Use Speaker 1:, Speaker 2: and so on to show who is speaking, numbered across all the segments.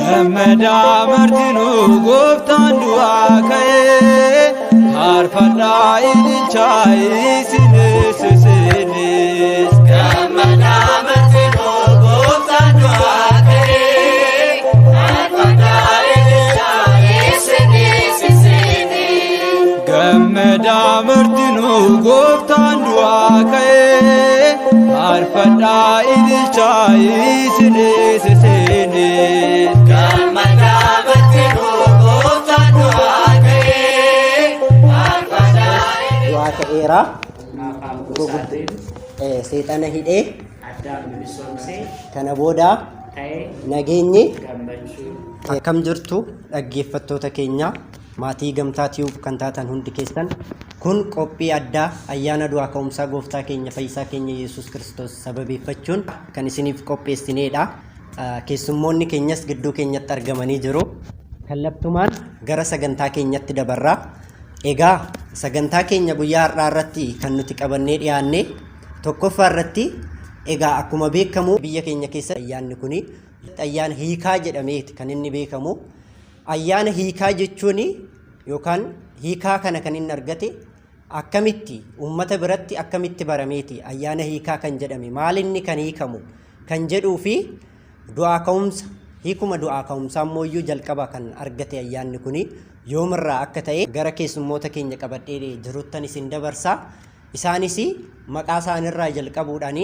Speaker 1: Gammadaa martinuu gooftaan du'aa ka'ee faarfadhaa ililchaa isinis isinis.
Speaker 2: Gammadaa martinuu gooftaan du'aa ka'ee faarfadhaa ililchaa isinis isinis.
Speaker 1: Gammadaa martinuu gooftaan du'aa ka'ee faarfadhaa ililchaa isinis isinis.
Speaker 3: Era seexana hidhee kana booda nageenyi akkam jirtu dhaggeeffattoota keenya maatii gamtaa tiyuuf kan taatan hundi keessan kun qophii addaa ayyaana du'aa ka'umsaa gooftaa keenya fayyisaa keenya Yesuus Kiristoos sababeeffachuun kan isiniif qopheessineedha. Keessummoonni keenyas gidduu keenyatti argamanii jiru. Kallattumaan gara sagantaa keenyatti dabarraa. Egaa sagantaa keenya guyyaa har'aa irratti kan nuti qabannee dhiyaanne tokkoffaa irratti egaa akkuma beekamu biyya keenya keessa ayyaanni kun ayyaana hiikaa jedhameeti kan inni beekamu. Ayyaana hiikaa jechuun yookaan hiikaa kana kan inni argate akkamitti uummata biratti akkamitti barameeti ayyaana hiikaa kan jedhame maal inni kan hiikamu kan jedhuu fi du'aa ka'umsa hiikuma du'aa ka'umsaa mooyyuu jalqaba kan argate ayyaanni kun yoomirraa akka ta'e gara keessummoota keenya qabadhee jiruttan isin dabarsaa. Isaanis maqaa isaanirraa jalqabuudhaan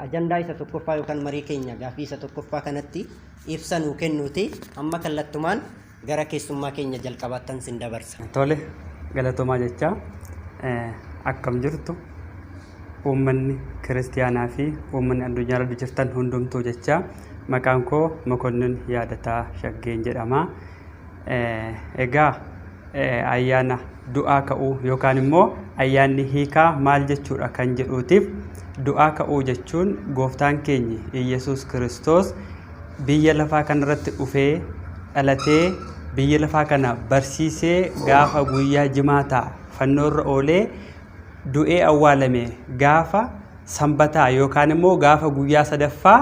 Speaker 3: ajandaa isa tokkoffaa yookaan marii keenya gaafii isa tokkoffaa kanatti ibsa nuu kennuuti. Amma kallattumaan gara keessummaa keenya jalqabaattan isin dabarsa.
Speaker 4: Tole galatoomaa jecha akkam jirtu uummanni kiristiyaanaa fi uummanni addunyaarra jirtan hundumtuu jecha maqaan koo Mokonnin Yaadataa Shaggeen jedhama. Egaa ayyaana du'aa ka'uu yookaan immoo ayyaanni hiikaa maal jechuudha kan jedhuutiif du'aa ka'uu jechuun gooftaan keenya Yesuus Kiristoos biyya lafaa kanarratti dhufee dhalatee biyya lafaa kana barsiisee gaafa guyyaa jimaataa fannoorra oolee du'ee awwaalame gaafa sanbataa yookaan immoo gaafa guyyaa sadaffaa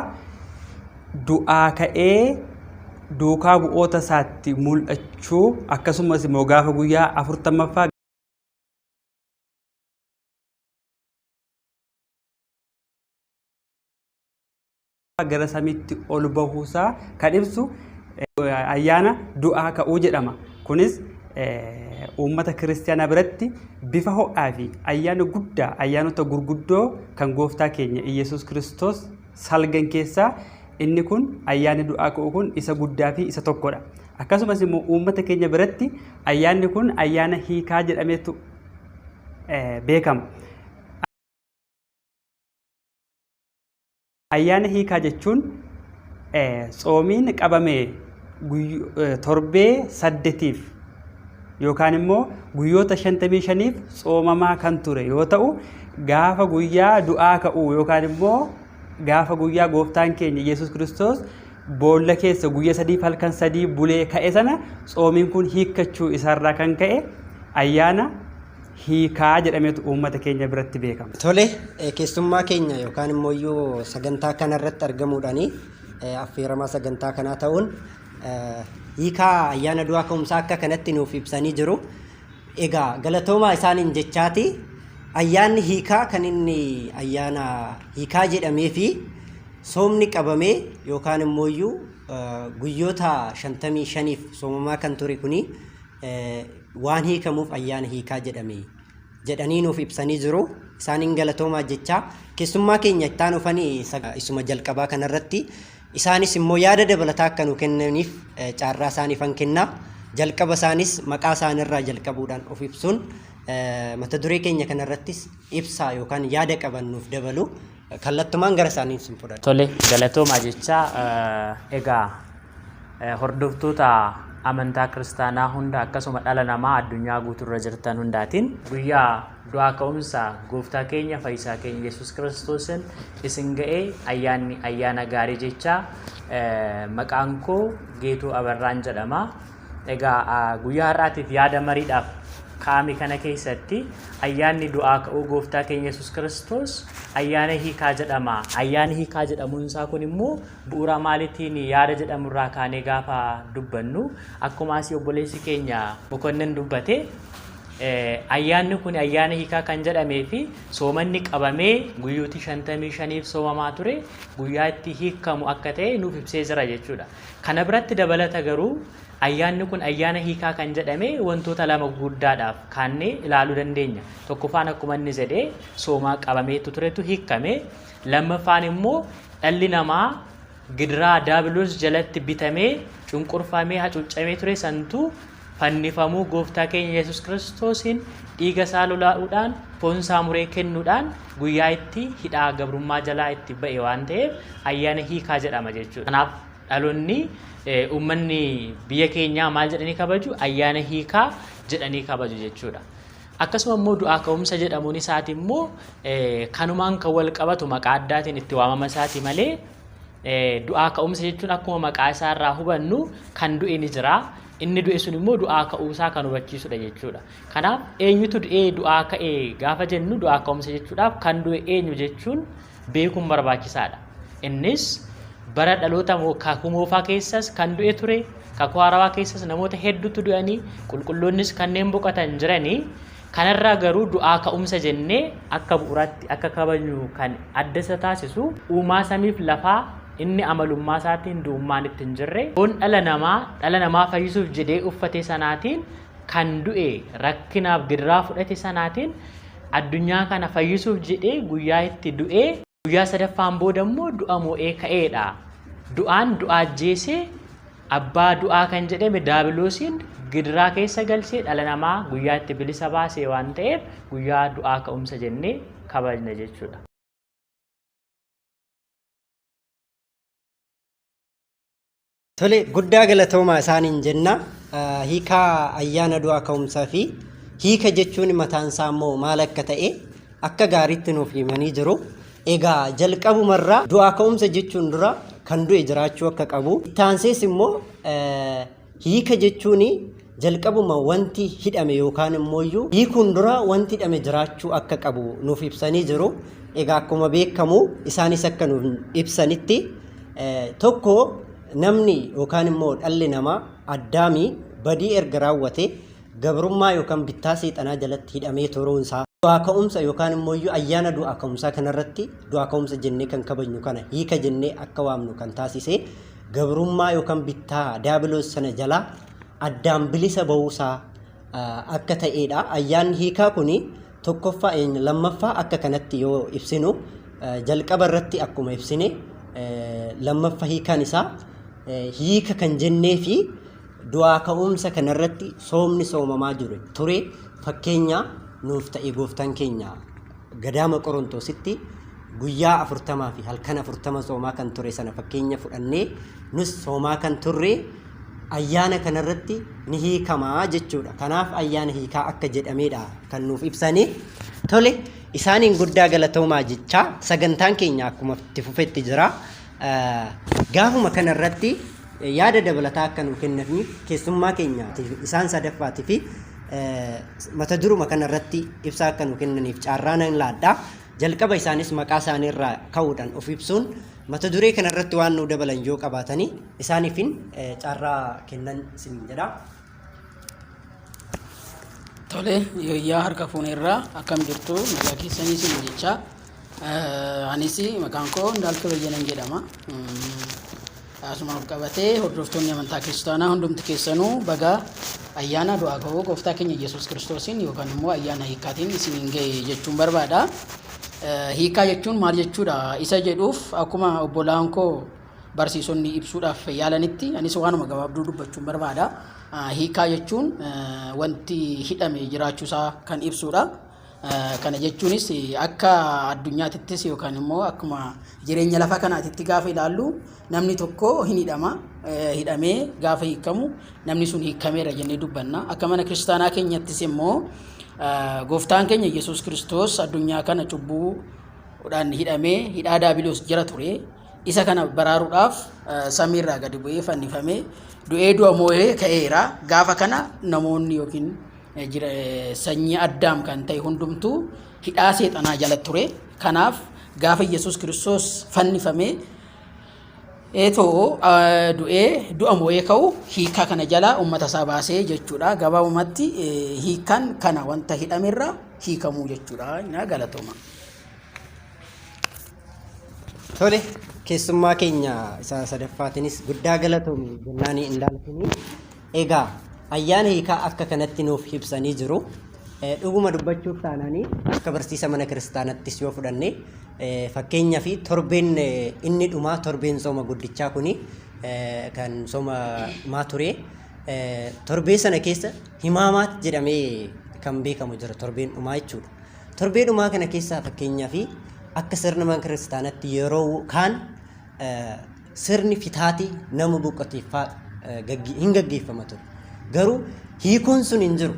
Speaker 4: du'aa ka'ee duukaa bu'oota isaatti mul'achuu akkasumas immoo gaafa guyyaa 40ffaa gara samiitti ol bahuusaa kan ibsu ayyaana du'aa ka'uu jedhama. Kunis uummata kiristiyaanaa biratti bifa ho'aa fi ayyaana guddaa ayyaanota gurguddoo kan gooftaa keenya Yesuus Kiristoos salgan keessaa inni kun ayyaanni du'aa ka'uu kun isa guddaa fi isa tokkodha. Akkasumas immoo uummata keenya biratti ayyaanni kun ayyaana hiikaa jedhameetu beekama. Ayyaana hiikaa jechuun tsoomiin qabamee torbee 8 yookaan immoo guyyoota 55f tsoomamaa kan ture yoo ta'u gaafa guyyaa du'aa ka'uu yookaan immoo gaafa guyyaa gooftaan keenya Yesuus Kiristoos boolla keessa guyyaa 3 halkan 3 bulee ka'e sana tsoomiin kun hiikkachuu isaarraa kan ka'e ayyaana hiikaa jedhameetu uummata keenya biratti beekama.
Speaker 3: Tole keessummaa keenya yookaan immoo sagantaa kanarratti argamuudhaan affeeramaa sagantaa kanaa ta'uun hiikaa ayyaana du'aa ka'umsaa akka kanatti nuuf ibsanii jiru. Egaa galatoomaa isaaniin jechaati ayyaanni hiikaa kan inni ayyaana hiikaa jedhamee fi soomni qabamee yookaan immoo guyyoota 55f soomamaa kan ture kuni waan hiikamuuf ayyaana hiikaa jedhanii nuuf ibsanii jiru. Isaaniin galatoomaa jecha keessummaa keenya ittaan dhufanii isuma jalqabaa kanarratti isaanis immoo yaada dabalataa akka nu kennaniif caarraa isaaniifan kennaa. Jalqaba isaanis maqaa isaanirraa jalqabuudhaan of ibsuun mata duree keenya kanarrattis ibsaa yookaan yaada qaban nuuf dabalu kallattumaan gara isaanii sin fudhadha.
Speaker 2: Tole galatoomaa jecha egaa hordoftoota
Speaker 5: amantaa kiristaanaa hunda akkasuma dhala namaa addunyaa guutuurra jirtan hundaatiin guyyaa du'aa ka'umsa gooftaa keenya fayyisaa keenya Yesuus Kiristoosin isin ga'ee ayyaana gaarii jecha maqaan koo Geetuu Abarraan jedhama. Egaa guyyaa har'aatiif yaada mariidhaaf kaa'ame kana keessatti ayyaanni du'aa ka'uu gooftaa keenya Yesuus Kiristoos ayyaana hiikaa jedhama. Ayyaana hiikaa jedhamuun isaa kun immoo bu'uura maaliitiin yaada jedhamu irraa kaanee gaafa dubbannu akkuma asii obboleessi keenya Mokonnin dubbate ayyaanni kun ayyaana hiikaa kan jedhamee fi soomanni qabamee guyyooti 55f soomamaa ture guyyaa itti hiikamu akka ta'e nuuf ibsee jira jechuudha. Kana biratti dabalata garuu ayyaanni kun ayyaana hiikaa kan jedhame wantoota lama guddaadhaaf kaannee ilaaluu dandeenya. Tokkoffaan akkuma inni jedhee soomaa qabameetu turetu hiikame. Lammaffaan immoo dhalli namaa gidiraa daabiloos jalatti bitamee cunqurfamee hacuuccamee ture santu fannifamuu gooftaa keenya Yesuus Kiristoosiin dhiiga isaa lolaa'uudhaan foon isaa muree kennuudhaan guyyaa itti hidhaa gabrummaa jalaa itti ba'e waan ta'eef ayyaana hiikaa jedhama jechuudha. Kanaaf dhaloonni uummanni biyya keenyaa maal jedhanii kabaju ayyaana hiikaa jedhanii kabaju jechuudha. Akkasuma immoo du'aa ka'umsa jedhamuun isaati immoo kanumaan kan wal qabatu maqaa addaatiin itti waamama isaati malee du'aa ka'umsa jechuun akkuma maqaa isaa irraa hubannu kan du'e ni jira. Inni du'e sun immoo du'aa ka'uu isaa kan hubachiisudha jechuudha. Kanaaf eenyutu du'ee du'aa ka'ee gaafa jennu du'aa ka'umsa jechuudhaaf kan du'e eenyu jechuun beekuun barbaachisaadha. Innis bara dhaloota kakuu moofaa keessas kan du'e ture, kakuu haarawaa keessas namoota hedduutu du'anii qulqulloonnis kanneen boqotan jiranii. Kanarraa garuu du'aa ka'umsa jennee akka bu'uuraatti akka kabajnu kan adda isa taasisu uumaa samiif lafaa inni amalummaa isaatiin du'ummaan itti hin jirre foon dhala namaa fayyisuuf jedhee uffate sanaatiin kan du'e rakkinaaf gidiraa fudhate sanaatiin addunyaa kana fayyisuuf jedhee guyyaa itti du'ee guyyaa sadaffaan booda immoo du'a mo'ee ka'eedha. Du'aan du'aa ajjeesee abbaa du'aa kan jedhame daabiloosiin gidiraa keessa galchee dhala namaa guyyaa itti bilisa baasee waan ta'eef guyyaa du'aa ka'umsa jennee kabajna jechuudha.
Speaker 3: Tole guddaa galatoomaa isaaniin jenna. Hiikaa ayyaana du'aa ka'umsaa fi hiika jechuun mataan isaa immoo maal akka ta'e akka gaariitti nuuf himanii jiru. Egaa jalqabumarraa du'aa ka'umsa jechuun dura kan du'e jiraachuu akka qabu. Taansees immoo hiika jechuun jalqabuma wanti hidhame yookaan immoo hiikuun dura wanti hidhame jiraachuu akka qabu nuuf ibsanii jiru. Egaa akkuma beekamu isaanis akka nuuf ibsanitti tokko namni yookaan immoo dhalli namaa addaamii badii erga raawwate gabrummaa yookaan bittaa seexanaa jalatti hidhamee turuunsaa du'aa ka'umsa yookaan immoo ayyaana du'aa ka'umsaa kanarratti du'aa ka'umsa jennee kan kabajnu kana hiika jennee akka waamnu kan taasise gabrummaa yookaan bittaa daabiloos sana jalaa addaan bilisa ba'uusaa akka ta'edha. Ayyaanni hiikaa kuni tokkoffaa lammaffaa akka kanatti yoo ibsinu jalqaba irratti akkuma ibsine lammaffaa hiikaan isaa hiika kan jennee fi du'aa ka'umsa kanarratti soomni soomamaa ture fakkeenya nuuf ta'e gooftaan keenya gadaama Qorontositti guyyaa 40 fi halkan 40 soomaa kan ture sana fakkeenya fudhannee nus soomaa kan turre ayyaana kanarratti ni hiikamaa jechuudha. Kanaaf ayyaana hiikaa akka jedhamedha kan nuuf ibsanii. Tole isaaniin guddaa galatoomaa jechaa sagantaan keenya akkuma itti fufetti jira. Gaafuma kanarratti yaada dabalataa akka nuuf kennaniif keessummaa keenya isaan sadaffaatii fi mata duruma kanarratti ibsaa akka nuuf kennaniif carraa nan laadhaa. Jalqaba isaanis maqaa isaaniirraa ka'uudhaan of ibsuun mata duree kanarratti waan nu dabalan yoo qabaatanii isaaniifin carraa kennan isiniin jedha.
Speaker 6: Tole yaa harka fuuneerraa akkam jirtu nagaa keessanii isin jecha anis maqaan koo Ndaaltuu Bayyanan jedhama. Asuma of qabatee hordoftoonni amantaa kiristaanaa hundumti keessanuu baga ayyaana du'aa ka'uu gooftaa keenya Yesuus Kiristoosiin yookaan immoo ayyaana hiikaatiin isiniin ga'e jechuun barbaada. Hiikaa jechuun maal jechuudha isa jedhuuf akkuma obbolaan koo barsiisonni ibsuudhaaf yaalanitti anis waanuma gabaabduu dubbachuun barbaada. Hiikaa jechuun wanti hidhame jiraachuusaa kan ibsuudha. Kana jechuunis akka addunyaatittis yookaan immoo akkuma jireenya lafa kanaatitti gaafa ilaallu namni tokko hin hidhama. Hidhamee gaafa hiikamu namni sun hiikameera jennee dubbanna. Akka mana kiristaanaa keenyattis immoo gooftaan keenya Yesuus Kiristoos addunyaa kana cubbuudhaan hidhamee hidhaa daabiloos jira ture. Isa kana baraaruudhaaf samiirraa gadi bu'ee fannifamee du'ee du'a moo'ee ka'eera. Gaafa kana namoonni yookiin sanyii Addaam kan ta'e hundumtuu hidhaa seexanaa jala ture. Kanaaf gaafa Yesuus Kiristoos fannifamee du'ee du'a moo'ee ka'u hiikaa kana jala uummata isaa baasee jechuudha. Gabaabumatti hiikaan kana wanta hidhamerra hiikamuu jechuudha. Galatooma.
Speaker 3: Tole keessummaa keenya isa sadaffaatinis guddaa galatoomi jennaanii indaaltini. Egaa ayyaana hiikaa akka kanatti nuuf ibsanii jiru. Dhuguma dubbachuuf taanaanii akka barsiisa mana kiristaanattis yoo fudhanne fakkeenyaa fi torbeen inni dhumaa torbeen sooma guddichaa kuni kan sooma ture torbee sana keessa himaamaat jedhamee kan beekamu jira torbeen dhumaa jechuudha. Torbee dhumaa kana keessaa fakkeenyaa fi akka sirna mana kiristaanatti yeroo kaan sirni fitaatii nama boqoteeffaa hin gaggeeffama ture. Garuu hiikuun sun hin jiru.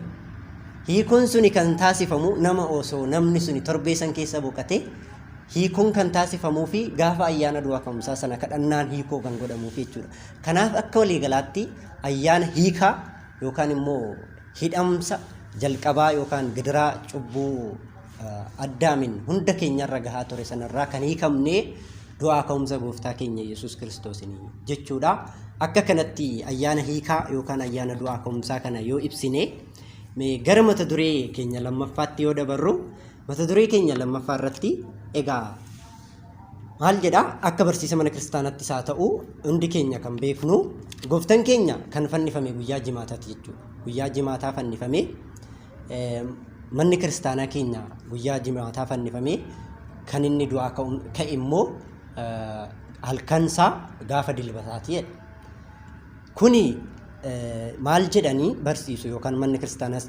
Speaker 3: Hiikuun suni kan taasifamu nama osoo namni suni torbee san keessa boqate hiikuun kan taasifamuu fi gaafa ayyaana du'aa ka'umsaa sana kadhannaan hiikoo kan godhamuuf jechuudha. Kanaaf akka waliigalaatti ayyaana hiikaa yookaan immoo hidhamsa jalqabaa yookaan gidiraa cubbuu Addaamin hunda keenyarra gahaa ture sanarraa kan hiikamnee du'aa ka'umsa gooftaa keenya Yesuus Kiristoosiin jechuudha. Akka kanatti ayyaana hiikaa yookaan ayyaana du'aa ka'umsaa kana yoo ibsine gara mata duree keenya lammaffaatti yoo dabarru mata duree keenya lammaffaa irratti egaa maal jedha akka barsiisa mana kiristaanattis haa ta'u hundi keenya kan beeknu gooftaan keenya kan fannifame guyyaa jimaataati jechuudha. Guyyaa jimaataa fannifame manni kiristaanaa keenya guyyaa jimaataa fannifame kan inni du'aa ka'e immoo halkansaa gaafa dilbataati. Kuni maal jedhanii barsiisu yookaan manni kiristaanaas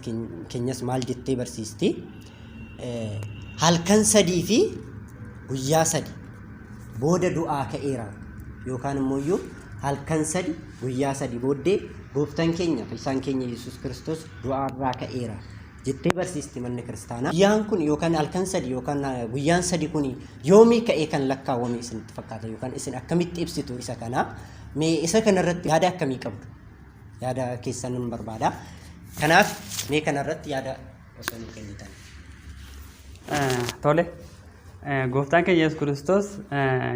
Speaker 3: keenyas maal jettee barsiisti? Halkan sadii fi guyyaa sadi booda du'aa ka'eera yookaan immoo halkan sadi guyyaa sadi booddee gooftaan keenya fayyisaan keenya Yesuus Kiristoos du'aarraa ka'eera jettee barsiisti manni kiristaanaa. Guyyaan kun yookaan halkan sadi yookaan guyyaan sadi kun yoomii ka'ee kan lakkaawwame isinitti fakkaata yookaan isin akkamitti ibsitu isa kana? Mee isa kanarratti yaada akkamii qabdu? Yaada keessan nan barbaada. Kanaaf mee kanarratti yaada osoo nu kennitan.
Speaker 4: Tole gooftaan keenya Yesuus Kiristoos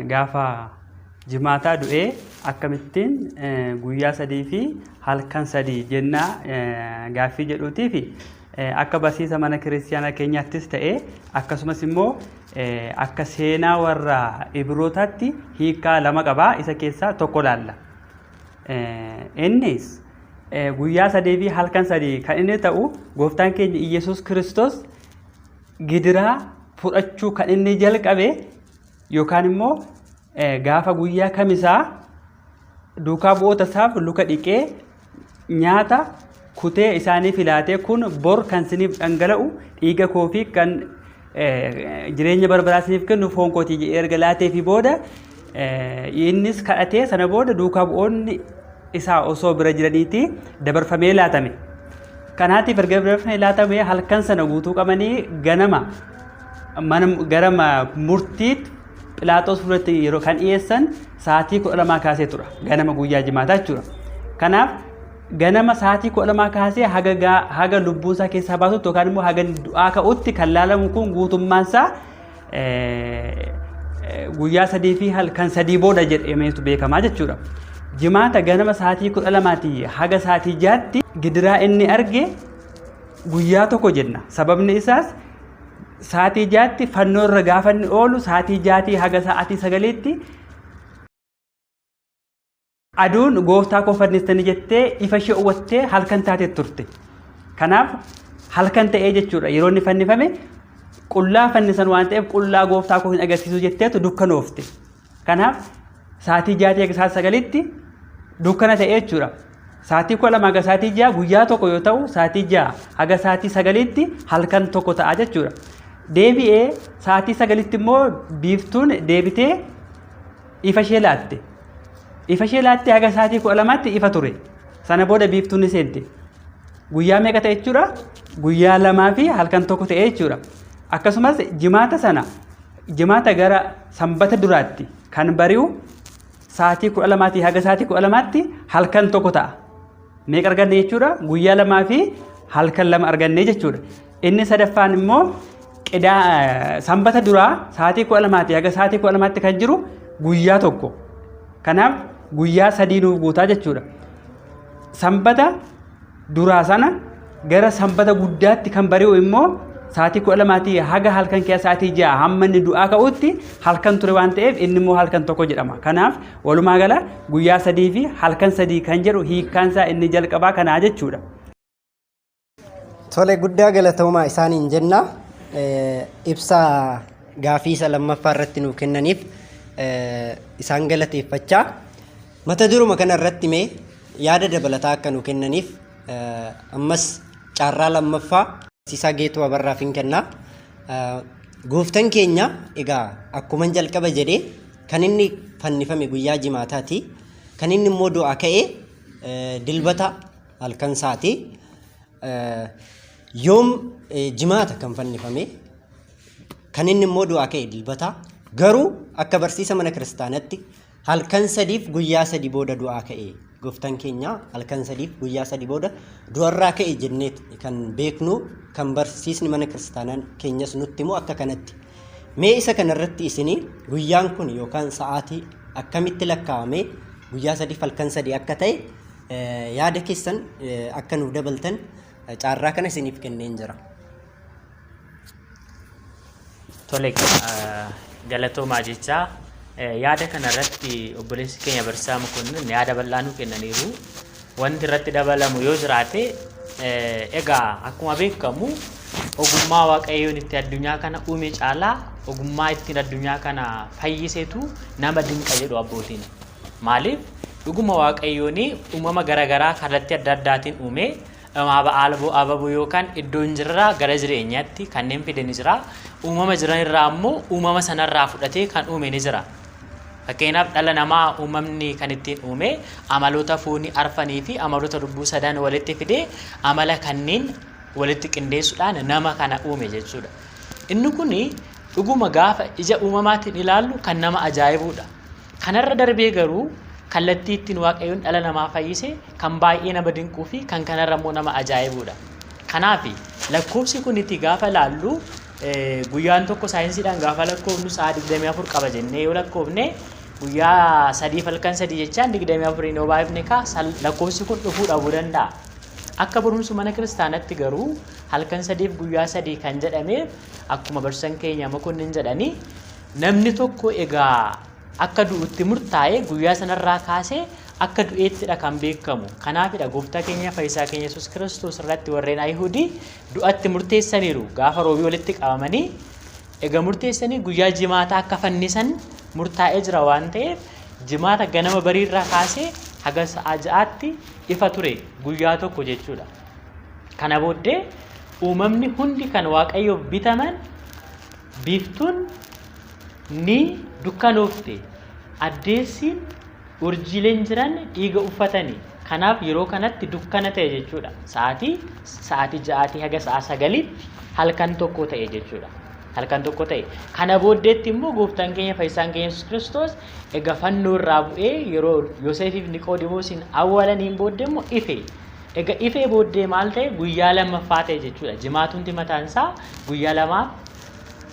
Speaker 4: gaafa jimaataa du'ee akkamittiin guyyaa sadii fi halkan sadii jennaa gaaffii jedhuutii fi akka barsiisa mana kiristaanaa keenyaattis ta'ee akkasumas immoo akka seenaa warra Ibrootaatti hiikaa lama qabaa. Isa keessaa tokko laalla. Innis guyyaa sadii fi halkan sadii kan inni ta'u gooftaan keenya Yesuus Kiristoos gidiraa fudhachuu kan inni jalqabe yookaan immoo gaafa guyyaa kamisaa duukaa bu'oota isaaf luka dhiqee nyaata kutee isaanii filaatee kun bor kan isiniif dhangala'u dhiiga koo fi kan jireenya barbaraa isiniif kennu foon kootii jedhee erga laatee fi booda innis kadhatee sana booda duukaa bu'oonni isaa osoo bira jiraniitii dabarfamee laatame. Kanaatiif erga dabarfamee laatamee halkan sana guutuu qabanii ganama gara murtiitti Philaaxoos fuulatti yeroo kan dhiyeessan sa'aatii 12 kaasee tura ganama guyyaa jimaataa jechuudha. Kanaaf ganama sa'aatii 12 kaasee haga lubbuun isaa keessaa baasutti yookaan immoo haga du'aa ka'utti kan laalamu kun guutummaan isaa guyyaa sadii fi halkan sadii booda jedhameetu beekamaa jechuudha. Jimaata ganama sa'aatii 12 haga sa'aatii 6tti gidiraa inni arge guyyaa tokko jenna. Sababni isaas sa'aatii 6tti fannoo irra gaafa inni oolu sa'aatii 6 haga sa'aatii 9tti aduun gooftaa koo fannistanii jettee ifa ishee uwwattee halkan taatee turte. Kanaaf halkan ta'ee jechuudha yeroo inni fannifame qullaa fannisan waan ta'eef qullaa gooftaa koo hin agarsiisu jetteetu dukkanoofte. Kanaaf sa'aatii 6 haga sa'aatii 9tti dukkana ta'ee jechuudha. Sa'aatii 12 haga sa'aatii 6 guyyaa tokko yoo ta'u sa'aatii 6 haga sa'aatii 9tti halkan tokko ta'a jechuudha. Deebi'ee sa'aatii 9tti immoo biiftuun deebitee ifa ishee laatte. Ifa ishee laatte haga sa'aatii 12tti ifa ture. Sana booda biiftuun ni seente. Guyyaa meeqa ta'e jechuudha? Guyyaa 2 fi halkan tokko ta'e jechuudha. Akkasumas jimaata gara sanbata duraatti kan bari'u sa'aatii 12 haga sa'aatii 12tti halkan tokko ta'a. Meeqa arganne jechuudha? Guyyaa 2 fi halkan 2 arganne jechuudha. Inni sadaffaan immoo sanbata duraa sa'aatii 12 haga sa'aatii 12tti kan jiru guyyaa tokko. Kanaaf guyyaa 3 nuuf guutaa jechuudha. Sanbata duraa sana gara sanbata guddaatti kan bari'u immoo sa'aatii 12 haga halkan keessa sa'aatii 6 hamma inni du'aa ka'utti halkan ture waan ta'eef inni immoo halkan tokko jedhama. Kanaaf walumaa gala guyyaa 3 fi halkan 3 kan jedhu hiikkaan isaa inni jalqabaa kanaa jechuudha.
Speaker 3: Tole guddaa galatoomaa isaaniin jenna. Ibsa gaafii isa lammaffaa irratti nuuf kennaniif isaan galateeffachaa. Mata duruma kana irratti mee yaada dabalataa akka nuuf kennaniif ammas carraa lammaffaa Barsiisaa Geetuu Abarraaf hin kenna. Gooftaan keenya egaa akkuma jalqaba jedhee kan inni fannifame guyyaa jimaataati. Kan inni immoo du'aa ka'ee dilbata halkan isaati. Yoom jimaata kan fannifame kan inni immoo du'aa ka'e dilbata. Garuu akka barsiisa mana kiristaanatti halkan 3 guyyaa 3 booda du'aa ka'e. Gooftaan keenya halkan 3 guyyaa 3 booda du'arraa ka'e jennee kan beeknu kan barsiisni mana kiristaanaa keenyas nutti immoo akka kanatti. Mee isa kanarratti isinii guyyaan kun yookaan sa'aatii akkamitti lakkaa'ame guyyaa 3 halkan 3 akka ta'e yaada keessan akka nuuf dabaltan carraa kana isiniif kenneen jira.
Speaker 5: Tole galatoomaa jechaa yaada kanarratti obboleessi keenya Barsiisaa Mokonnin yaada bal'aa nuu kennaniiru. Wanti irratti dabalamu yoo jiraate egaa akkuma beekamu ogummaa Waaqayyoon itti addunyaa kana uume caalaa ogummaa ittiin addunyaa kana fayyisetu nama dinqa jedhu abbootiin. Maaliif dhuguma Waaqayyoon uumama garaagaraa kallattii adda addaatiin uume ababuu yookaan iddoo hin jirraa gara jireenyaatti kanneen fidanii jira. Uumama jiran irraa ammoo uumama sanarraa fudhatee kan uume ni jira. Fakkeenyaaf dhala namaa uumamni kan ittiin uume amaloota foonii arfanii fi amaloota lubbuu sadan walitti fidee amala kanneen walitti qindeessuudhaan nama kana uume jechuudha. Inni kun dhuguma gaafa ija uumamaatiin ilaallu kan nama ajaa'ibuudha. Kanarra darbee garuu kallattii ittiin Waaqayyoon dhala namaa fayyise kan baay'ee nama dinquu fi kan kanarra immoo nama ajaa'ibuudha. Kanaaf lakkoofsi kun itti gaafa ilaallu guyyaan tokko saayinsiidhaan gaafa lakkoofnu sa'a 24 qaba jennee yoo lakkoofne guyyaa 3 halkan 3 jechaan 24 yoo baay'ifne lakkoofsi kun dhufuu dhabuu danda'a. Akka barumsa mana kiristaanatti garuu halkan 3 guyyaa 3 kan jedhameef akkuma barsiisan keenya Mokonnin jedhanii namni tokko egaa akka du'utti murtaa'e guyyaa sanarraa kaasee akka du'eettidha kan beekamu. Kanaafidha gooftaa keenya fayyisaa keenya Yesuus Kiristoos irratti warreen Ayihudii du'atti murteessaniiru gaafa roobii walitti qabamanii egaa murteessanii guyyaa jimaataa akka fannisan murtaa'ee jira waan ta'eef jimaata ganama bariirraa kaasee haga sa'a 6tti ifa ture guyyaa tokko jechuudha. Kana booddee uumamni hundi kan Waaqayyoof bitaman biiftuun ni dukkanoofte. Addeessiin urjiileen jiran dhiiga uffatanii. Kanaaf yeroo kanatti dukkana ta'e jechuudha. Sa'aatii 6 haga sa'a 9tti halkan tokko ta'e jechuudha. Halkan tokko ta'e. Kana booddeetti immoo gooftaan keenya fayyisaan keenya Yesuus Kiristoos egaa fannoo irraa bu'ee yeroo Yoosefiif Niqoodimoosiin awwaalaniin booddee immoo ife. Egaa ifee booddee maal ta'e guyyaa lammaffaa ta'e jechuudha. Jimaatumti mataan isaa guyyaa lamaaf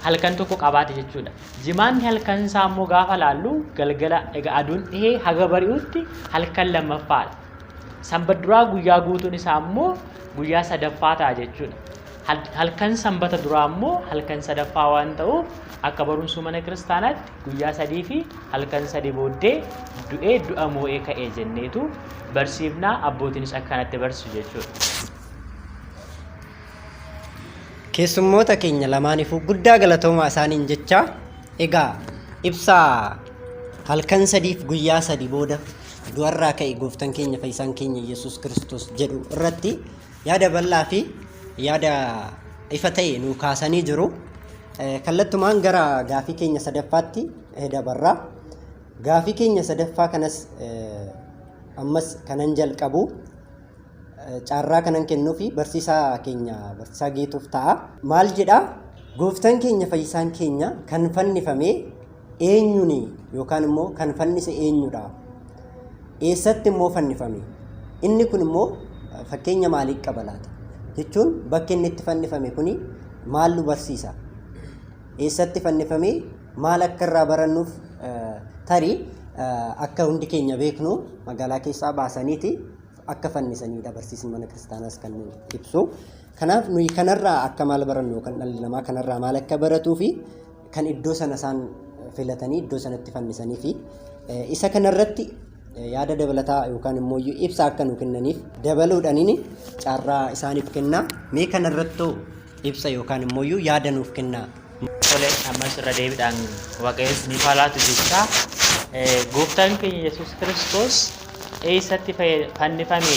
Speaker 5: halkan tokko qabaate jechuudha. Jimaanni halkan isaa immoo gaafa laallu galgala egaa aduun dhihee haga bari'utti halkan lammaffaadha. Sanbata duraa guyyaa guutuun isaa immoo guyyaa sadaffaa ta'a jechuudha. Halkan sanbata duraa immoo halkan sadaffaa waan ta'uuf akka barumsa mana kiristaanaatti guyyaa 3 fi halkan 3 booddee du'ee du'a moo'ee ka'ee jenneetu barsiifnaa abbootiinis akkanatti barsiisu jechuudha.
Speaker 3: Keessummoota keenya lamaaniifuu guddaa galatoomaa isaaniin jecha egaa ibsaa halkan 3 guyyaa 3 booda du'arraa ka'e gooftaan keenya fayyisaan keenya Yesuus Kiristoos jedhu irratti yaada bal'aa fi yaada ifa ta'e nu kaasanii jiru. Kallattumaan gara gaafii keenya sadaffaatti dabarra. Gaafii keenya sadaffaa kanas ammas kanan jalqabu caarraa kanan kennuufi barsiisaa keenya barsiisaa Geetuuf ta'a. Maal jedha? Gooftaan keenya fayyisaan keenya kan fannifame eenyuni yookaan immoo kan fannise eenyudha? Eessatti immoo fannifame? Inni kun immoo fakkeenya maalii qaba laata? Jechuun bakki inni itti fannifame kuni maal nu barsiisa? Eessatti fannifame maal akka irraa barannuuf tarii akka hundi keenya beeknu magaalaa keessaa baasaniiti akka fannisanidha barsiisni mana kiristaanaas kan ibsu. Kanaaf nuyi kanarraa akka maal barannu kan dhalli namaa kanarraa maal akka baratuu fi kan iddoo sana isaan filatanii iddoo sanatti fannisanii fi isa kanarratti yaada dabalataa yookaan immoo ibsa akka nu kennaniif dabaluudhaaniin caarraa isaaniif kennaa. Mee kanarrattoo ibsa yookaan immoo yaada nuuf kennaa.
Speaker 5: Tole ammas irra deebiidhaan Waaqayyoon ni faalaatu jecha gooftaan keenya Yesuus Kiristoos eessatti fannifame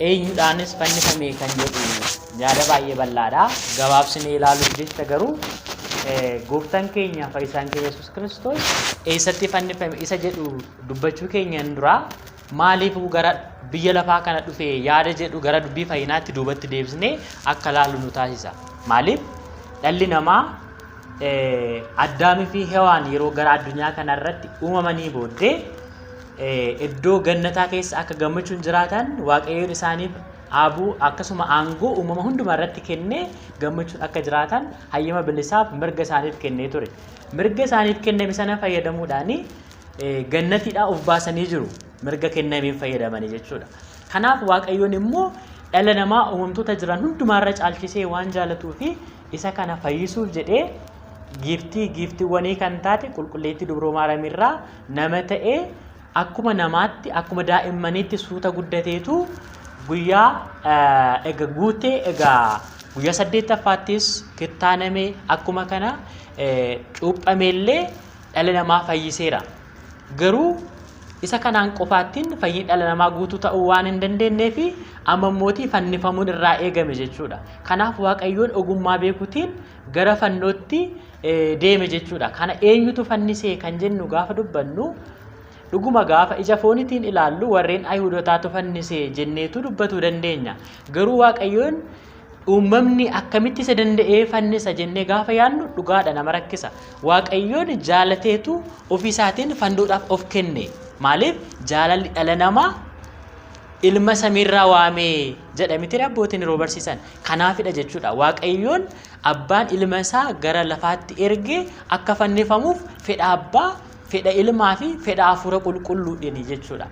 Speaker 5: eenyudhaanis fannifame kan jedhu yaada baay'ee bal'aadha. Gabaabsinee ilaaluuf jecha garuu gooftaan keenya fayyisaan keenya Yesuus Kiristoos eessatti fannifame isa jedhu dubbachuu keenyan dura maaliif gara biyya lafaa kana dhufe yaada jedhu gara dubbii fayyinaatti duubatti deebisnee akka laalu nu taasisa. Maaliif dhalli namaa Addaamii fi Hewaan yeroo gara addunyaa kanarratti uumamanii booddee iddoo gannataa keessa akka gammachuun jiraatan Waaqayyoon isaaniif abuu akkasuma aangoo uumama hundumaa irratti kennee gammachuun akka jiraatan hayyama bilisaaf mirga isaaniif kennee ture. Mirga isaaniif kenname sana fayyadamuudhaan gannatiidhaa of baasanii jiru. Mirga kennameen fayyadamanii jechuudha. Kanaaf Waaqayyoon immoo dhala namaa uumamtoota jiran hundumaarra caalchisee waan jaalatuu fi isa kana fayyisuuf jedhee giiftiiwwanii kan taate qulqulleettii dubroo maaramiirraa nama ta'ee akkuma namaatti akkuma daa'immaniitti suuta guddateetu guyyaa guutee guyyaa 8ffaattis kittaanamee akkuma kana cuuphameellee dhala namaa fayyiseera. Garuu isa kanaan qofaattiin fayyiin dhala namaa guutuu ta'uu waan hin dandeenyee fi amma mootii fannifamuun irraa eegame jechuudha. Kanaaf Waaqayyoon ogummaa beekuutiin gara fannootti deeme jechuudha. Kana eenyutu fannisee kan jennu gaafa dubbannu dhuguma gaafa ija foonitiin ilaallu warreen Ayihudootaatu fannisee jenneetu dubbatuu dandeenya. Garuu Waaqayyoon uumamni akkamitti isa danda'ee fannisa jennee gaafa yaadnu dhugaadha nama rakkisa. Waaqayyoon jaalateetu ofisaatiin fannoodhaaf of kenne. Maaliif jaalalli dhala namaa ilma samiirraa waamee jedhamiti abbootiin yeroo barsiisan kanaafidha jechuudha. Waaqayyoon abbaan ilma isaa gara lafaatti ergee akka fannifamuuf fedha abbaa, fedha ilmaa fi fedha hafuura qulqulluudhaani jechuudha.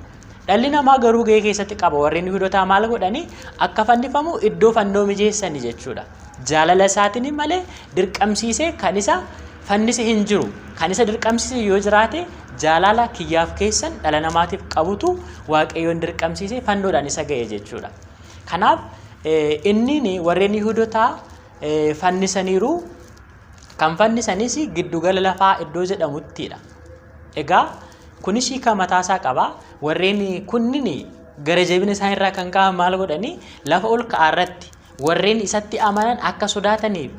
Speaker 5: Dhalli namaa garuu gahee keessatti qaba. Warreen Yihuudootaa maal godhanii akka fannifamu iddoo fannoo mijeessanii jechuudha. Jaalala isaatiin malee dirqamsiisee kan isa fannise hin jiru. Kan isa dirqamsiise yoo jiraate jaalala kiyyaaf keessan dhala namaatiif qabutu Waaqayyoon dirqamsiisee fannoodhaan isa ga'e jechuudha. Kanaaf inni warreen Yihuudootaa fannisaniiru kan fannisanis giddugala lafaa iddoo jedhamuttidha. Egaa kunis hiika mataasaa qaba. Warreen kunniin gara jabina isaan irraa kan ka'an maal godhanii lafa ol ka'aa irratti warreen isatti amanan akka sodaataniif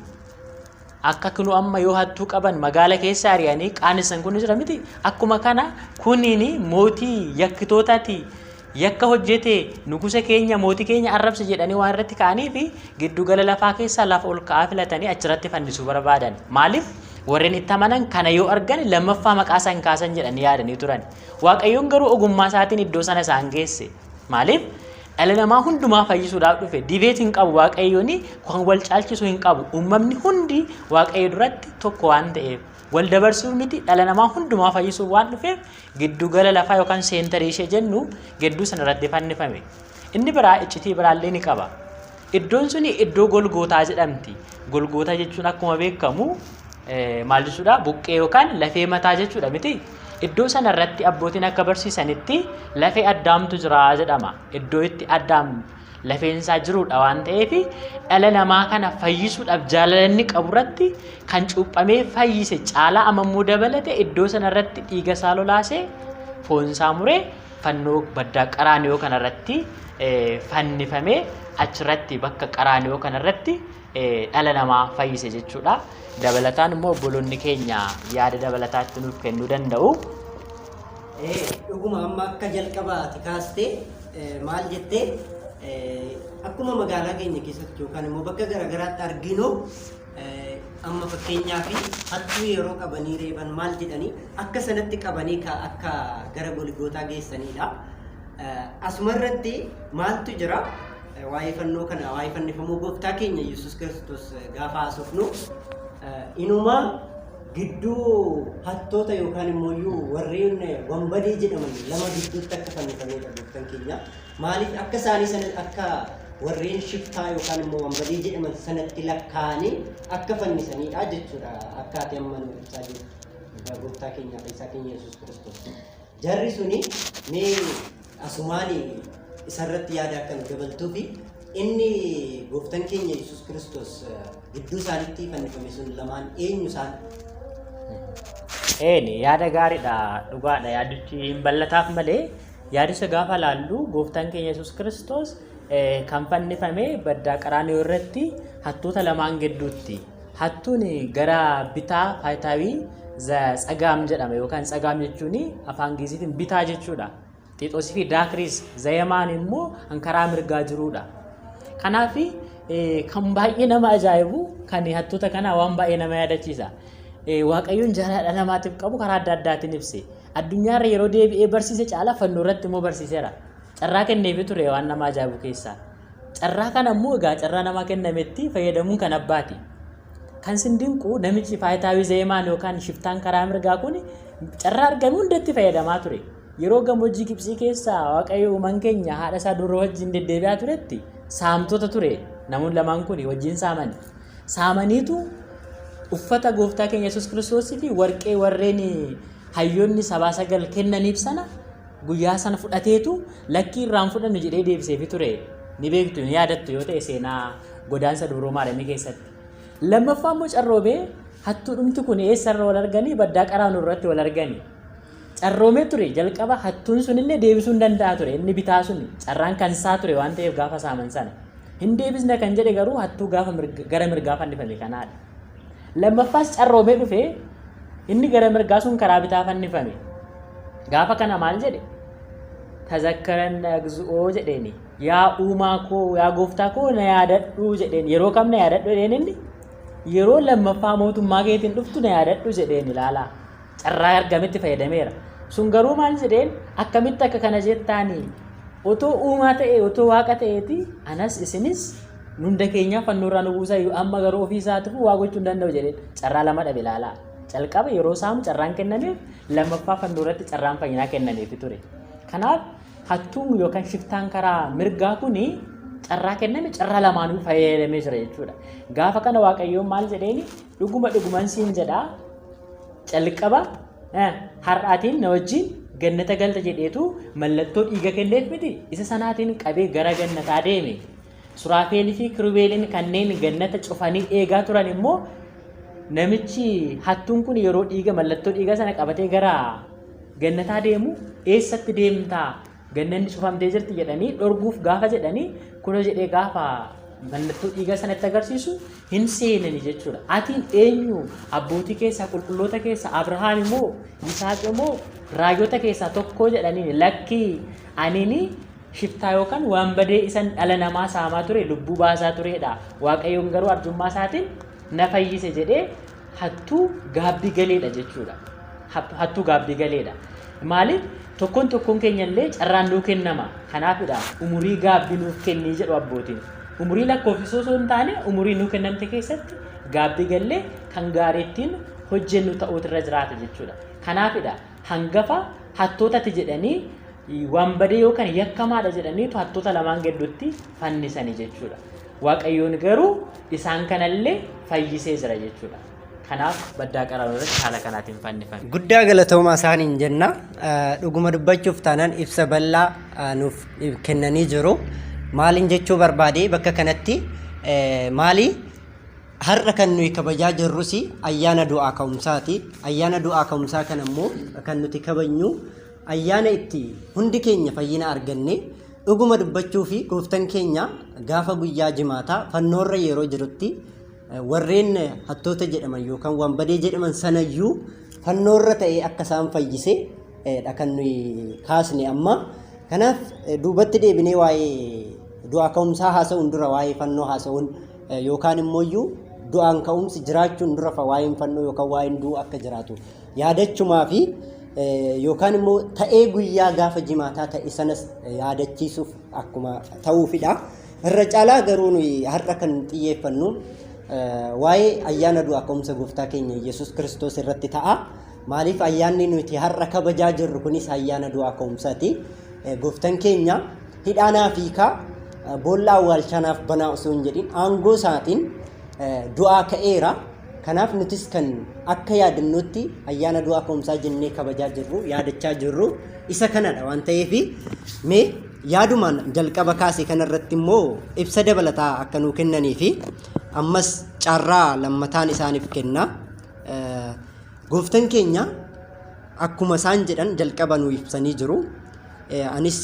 Speaker 5: akka kunu amma yoo hattuu qaban magaala keessa ari'anii qaanisan kun jira miti. Akkuma kana kunniin mootii yakkitootaati yakka hojjete nugusa keenya mootii keenya arrabsa jedhanii waan irratti ka'anii fi giddugala lafaa keessaa lafa ol ka'aa filatanii achirratti fannisuu barbaadan. Maaliif? Warreen itti amanan kana yoo argan lammaffaa maqaa isaan kaasan jedhanii yaadanii turan. Waaqayyoon garuu ogummaa isaatiin iddoo sana isaan geesse. Maaliif? Dhala namaa hundumaa fayyisuudhaaf dhufe. Dibeet hin qabu Waaqayyoon kan wal caalchisu hin qabu. Uumamni hundi Waaqayyo duratti tokko waan ta'eef wal dabarsuuf miti dhala namaa hundumaa fayyisuuf waan dhufeef giddugala lafaa yookaan seentarii ishee jennu gidduu sanarratti fannifame. Inni biraa iccitii biraallee ni qaba. Iddoon suni iddoo Golgootaa jedhamti. Golgootaa jechuun akkuma beekamu maal jechuudha? Buqqee yookaan lafee mataa jechuudha miti. Iddoo sanarratti abbootiin akka barsiisanitti lafee addaamtu jira jedhama. Iddoo itti addaam lafeensaa jirudha waan ta'eef dhala namaa kana fayyisuudhaaf jaalalanni qaburratti kan cuuphamee fayyise caalaa amammoo dabalate iddoo sanarratti dhiiga isaa lolaasee foon isaa muree fannoo baddaa qaraaniyoo kanarratti fannifamee achirratti bakka qaraaniyoo kanarratti dhala namaa fayyise jechuudha. Dabalataan immoo obboloonni keenya yaada dabalataatti nuuf kennuu danda'u.
Speaker 3: Dhuguma amma akka jalqabaati kaastee maal jettee akkuma magaalaa keenya keessatti yookaan immoo bakka garaagaraatti arginu amma fakkeenyaaf hattuu yeroo qabanii reeban maal jedhanii akka sanatti qabanii akka gara Golgootaa geessanidha. Asumarratti maaltu jira waa'ee fannoo kana waa'ee fannifamuu gooftaa keenya Yesuus Kiristoos gaafa haasofnu inuma gidduu hattoota yookaan immoo warreen wambadee jedhaman lama gidduutti akka fannifamedha gooftaan keenya. Maaliif akka isaanii sana akka warreen shiftaa yookaan immoo wambadee jedhaman sanatti lakkaa'anii akka fannisanidha jechuudha. Akkaataa amma nu ibsaa jiru gooftaa keenya fayyisaa keenya Yesuus Kiristoos. Jarri suni mee asumaan isarratti yaada akka nu dabaltuu fi inni gooftaan keenya Yesuus Kiristoos gidduu isaanitti fannifame sun lamaan eenyu isaan?
Speaker 5: Yaada gaariidha, dhugaadha. Yaadichi hin bal'ataaf malee yaadicha gaafa laallu gooftaan keenya Yesuus Kiristoos kan fannifame baddaa qaraaniyoo irratti hattoota lamaan gidduutti. Hattuun gara bitaa faayitaawii tsagaam jedhama yookaan tsagaam jechuun afaan Ingiliziitiin bitaa jechuudha. Xiixoosii fi daakiriis zayamaan immoo kan karaa mirgaa jirudha. Kanaaf kan baay'ee nama ajaa'ibu kan hattoota kana waan baay'ee nama yaadachiisa. Waaqayyoon jaalala namaatiif qabu karaa adda addaatiin ibse. Addunyaarra yeroo deebi'ee barsiise caala fannoo irratti immoo barsiiseera. Carraa kenneefii ture waan nama ajaa'ibu keessaa. Carraa kana immoo egaa carraa namaa kennametti fayyadamuun kan abbaati. Kan sin dinqu namichi faayitaawii zayamaan yookaan shiftaan karaa mirgaa kun carraa argame hundatti fayyadamaa ture. Yeroo gammoojjii Gibxii keessaa Waaqayyo uumaan keenya haadha isaa dura wajjin deddeebi'aa turetti saamtota ture. Namoonni lamaan kun wajjin saamaniitu uffata gooftaa keenya Yesuus Kiristoosii fi warqee warreen hayyoonni 9 kennaniif sana guyyaa sana fudhateetu lakkii irraan fudhannu jedhee deebiseefi ture. Ni beektu ni yaadattu yoo ta'e seenaa godaansa dubroo maadamii keessatti. Lammaffaa immoo carroomee hattuu dhumti kun eessarra wal arganii baddaa qaraaniyoo irratti wal arganii. Carroomee ture jalqaba hattuun sunillee deebisuu hin danda'a ture. Inni bitaa sun carraan kan isaa ture waan ta'eef gaafa saaman sana. Hin deebisne kan jedhe garuu hattuu gaafa gara mirgaa fannifame kanaadha. Lammaffaas carroomee dhufee inni gara mirgaa sun karaa bitaa fannifame. Gaafa kana maal jedhe? Tazakkaran egzu'oo jedheeni. Yaa uumaa koo yaa gooftaa koo na yaadadhu jedheeni. Yeroo kam na yaadadhu jedheen inni? Yeroo lammaffaa mootummaa keetiin dhuftu na yaadadhu jedheeni ilaalaa. Carraa argametti fayyadameera. Sun garuu maal jedheen akkamitti akka kana jettaanii otoo uumaa ta'e otoo waaqa ta'eeti anas isinis hunda keenya fannoorraa nu buusa amma garuu ofii isaatiif waa gochuu hin danda'u jedheen carraa lama dhabe ilaalaa. Calqaba yeroo saamu carraan kennameef lammaffaa fannoorratti carraan fayyinaa kennameef ture. Kanaaf hattuun yookaan shiftaan karaa mirgaa kuni carraa kenname carraa lamaanuu fayyadamee jira jechuudha. Gaafa kana Waaqayyoon maal jedheeni dhuguman siin jedhaa calqaba har'aatiin na wajjin gannata galta jedheetu mallattoo dhiiga kenneef miti isa sanaatiin qabee gara gannataa deeme. Suraafeelii fi kirubeeliin kanneen gannata cufanii eegaa turan immoo namichi hattuun kun yeroo dhiiga mallattoo dhiiga sana qabatee gara gannataa deemu eessatti deemtaa gannanni cufamtee jirti jedhanii dhorguuf gaafa jedhanii kunoo jedhee gaafa mallattoo dhiiga sanatti agarsiisu hin seenani jechuudha. Atiin eenyu abbootii keessaa qulqulloota keessaa Abrahaam immoo Yisaaq immoo raajota keessaa tokko jedhanii lakkii anini shiftaa yookaan waan badee isan dhala namaa saamaa ture lubbuu baasaa turedha. Waaqayyoon garuu arjummaa isaatiin na fayyise jedhee hattuu gaabbii galeedha jechuudha. Hattuu gaabbii galeedha. Maaliif tokkoon keenya illee carraan nuu kennama. Kanaafidha umurii gaabbii nuuf kennii jedhu abbootiin. Umurii lakkoofsisoo osoo hin taane umurii nuu kennamte keessatti gaabbii gallee kan gaariittiin hojjennu ta'uutu irra jiraata jechuudha. Kanaafidha hangafa hattootatti jedhanii waan badee yookaan yakkamaadha jedhaniitu hattoota lamaan gidduutti fannisanii jechuudha. Waaqayyoon garuu isaan kanallee fayyisee jira jechuudha. Kanaaf baddaa qaraaniyoo irratti haala kanaatiin fannifame.
Speaker 3: Guddaa galatoomaa isaaniin jenna. Dhuguma dubbachuuf taanaan ibsa bal'aa nuuf kennanii jiru. Maaliin jechuu barbaade bakka kanatti maali har'a kan nuyi kabajaa jirrus ayyaana du'aa ka'umsaati. Ayyaana du'aa ka'umsaa kana immoo kan nuti kabajnu ayyaana itti hundi keenya fayyina arganne dhuguma dubbachuu fi gooftaan keenya gaafa guyyaa jimaataa fannoorra yeroo jirutti warreen hattoota jedhaman yookaan waan badee jedhaman sanayyuu fannoorra ta'ee akka isaan fayyise kan nuyi kaasne amma kanaaf duubatti deebinee waa'ee du'aa ka'umsaa haasa'uun dura waa'ee fannoo haasa'uun yookaan immoo du'aan ka'umsi jiraachuun dura waa'een fannoo yookaan waa'een du'aa akka jiraatu yaadachumaa fi yookaan immoo ta'ee guyyaa gaafa jimaataa ta'e sanas yaadachiisuuf akkuma ta'uufidha. Irra caalaa garuu nuyi har'a kan xiyyeeffannu waa'ee ayyaana du'aa ka'umsa gooftaa keenya Yesuus Kiristoos irratti ta'a. Maaliif ayyaanni nuti har'a kabajaa jirru kunis ayyaana du'aa ka'umsaati. Gooftaan keenya hidhaanaa fi boolla awwaalchaanaaf banaa osoo hin jedhin aangoo isaatiin du'aa ka'eera. Kanaaf nutis kan akka yaadannutti ayyaana du'aa ka'umsaa jennee kabajaa jirru yaadachaa jirru isa kanadha waan ta'eef mee yaadumaan jalqaba kaasee kanarratti immoo ibsa dabalataa akka nuu kennanii fi ammas carraa lammataan isaaniif kenna. Gooftaan keenya akkuma isaan jedhan jalqaba nuu ibsanii jiru. Anis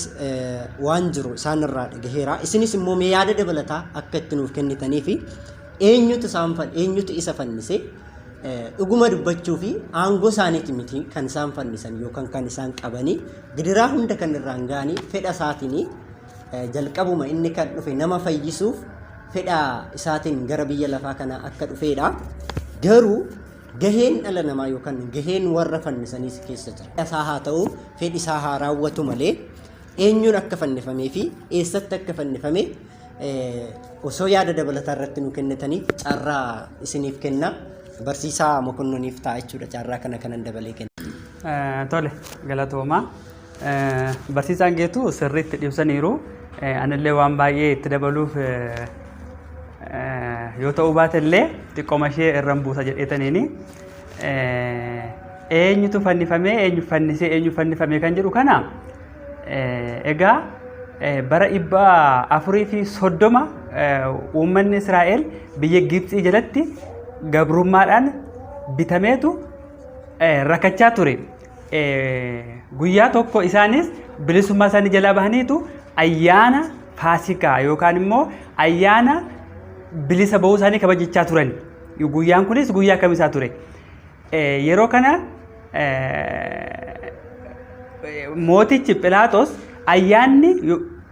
Speaker 3: waan jiru isaanirraa dhagaheera. Isinis immoo mee yaada dabalataa akka itti nuuf kennitanii fi eenyutu isa fannise dhuguma dubbachuu fi aangoo isaaniiti miti kan isaan fannisan yookaan kan isaan qabanii gidiraa hunda kan irraan ga'anii fedha isaatiin jalqabuma inni kan dhufe nama fayyisuuf fedha isaatiin gara biyya lafaa kana akka dhufeedha. Garuu gaheen dhala namaa yookaan gaheen warra fannisaniis keessa jira. Isaa haa ta'u fedhi isaa haa raawwatu malee eenyuun akka fannifamee fi eessatti akka fannifame osoo yaada dabalataa irratti nu kennitanii carraa isiniif kenna. Barsiisaa Mokonnooniif ta'a jechuudha carraa kanan dabalee kenna.
Speaker 4: Tole galatooma. Barsiisaan geetu sirriitti ibsaniiru. Anillee waan baay'ee itti dabaluuf yoo ta'uu baatellee xiqqooma ishee irraan buusa jedheetaniini eenyutu fannifamee eenyu fannifamee kan jedhu kana egaa bara 430 uummanni Israa'el biyya Gibxii jalatti gabrummaadhaan bitameetu rakkachaa ture. Guyyaa tokko isaanis bilisummaa isaanii jalaa bahaniitu ayyaana Faasikaa yookaan immoo ayyaana bilisa bahuu isaanii kabajachaa turan. Guyyaan kunis guyyaa kamisaa ture. Yeroo kana mootichi Philaaxoos ayyaanni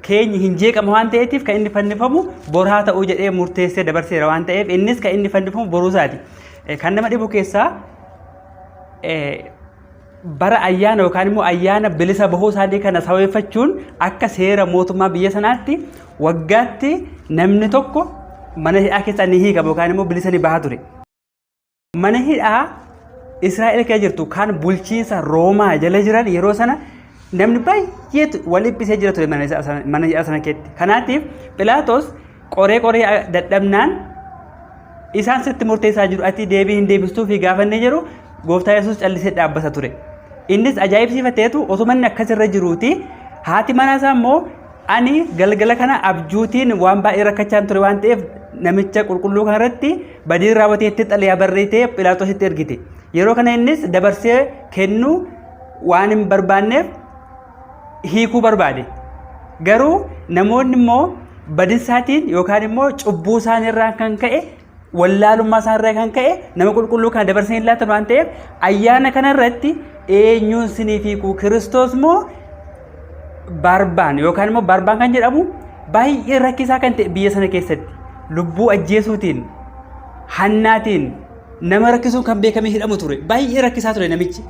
Speaker 4: keenya hin jeeqama waan ta'eetiif kan inni fannifamu boraa ta'uu jedhee murteessee dabarseera waan ta'eef innis kan inni fannifamu boruu isaati. Kan nama dhibu keessaa bara ayyaana yookaan immoo ayyaana bilisa bahuu isaanii kana saweeffachuun akka seera mootummaa biyya sanaatti waggaatti namni tokko mana hidhaa keessaa ni hiikama yookaan immoo bilisa ni bahaa ture. Mana hidhaa Israa'el keessa jirtu kan bulchiinsa Roomaa jala jiran yeroo sana namni baay'eetu wal dhiphisee jira ture mana hidhaa sana keessatti. Kanaatiif Philaaxoos qoree dadhabnaan isaan sitti murteessaa jiru ati deebii hin deebistuu fi gaafannee jiru gooftaa Yesuus callisee dhaabbata ture. Innis ajaa'ibsiifateetu osoo manni akkasirra jiruuti haati manaa isaa immoo ani galgala kana abjuutiin waan baay'ee rakkachaan ture waan ta'eef namicha qulqulluu kanarratti badii raawwateetti xalayaa barreessitee Philaaxoositti ergite. Yeroo kana innis dabarsee kennuu waan hin barbaanneef hiikuu barbaade. Garuu namoonni immoo badinsaatiin yookaan immoo cubbuu isaaniirraa kan ka'e wallaalummaa isaaniirraa kan ka'e nama qulqulluu kana dabarsee hin laatan waan ta'eef ayyaana kanarratti eenyuun siniif hiikuu Kiristoos moo Barbaan yookaan immoo Barbaan kan jedhamu baay'ee rakkisaa kan ta'e biyya sana keessatti lubbuu ajjeesuutiin hannaatiin nama rakkisuun kan beekamee hidhamu ture baay'ee rakkisaa ture namichi.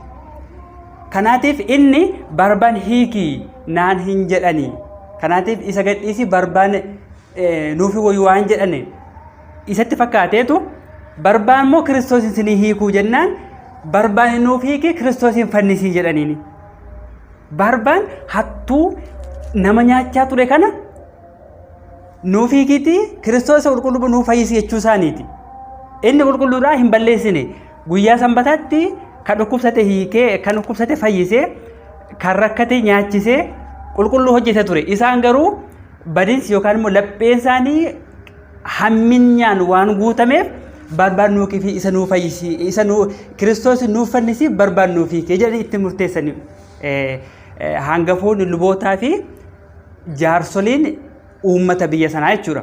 Speaker 4: Kanaatiif inni Barbaan hiikii naan hin jedhani. Kanaatiif isa gadhiisi Barbaan nuufi wayyu waan jedhani isatti fakkaateetu Barbaan moo Kiristoosin sinii hiikuu jennaan Barbaan nuuf hiikii Kiristoosin fannisii jedhaniini. Barbaan hattuu nama nyaachaa ture kana nuuf hiikiiti Kiristoos qulqulluu nuuf fayyisi jechuu isaaniiti. Inni qulqulluudhaa hin balleessine guyyaa sanbataatti kan dhukkubsate hiikee kan dhukkubsate fayyisee kan rakkate nyaachisee qulqulluu hojjete ture. Isaan garuu badinsi yookaan immoo lapheen isaanii hamminyaan waan guutameef Barbaan nuuf fi isa nuuf fayyisi isa nuuf Kiristoos nuuf fannisi Barbaan nuuf hiikee jedhanii itti murteessanii. hangafoonni lubootaa fi jaarsoliin uummata biyya sanaa jechuudha.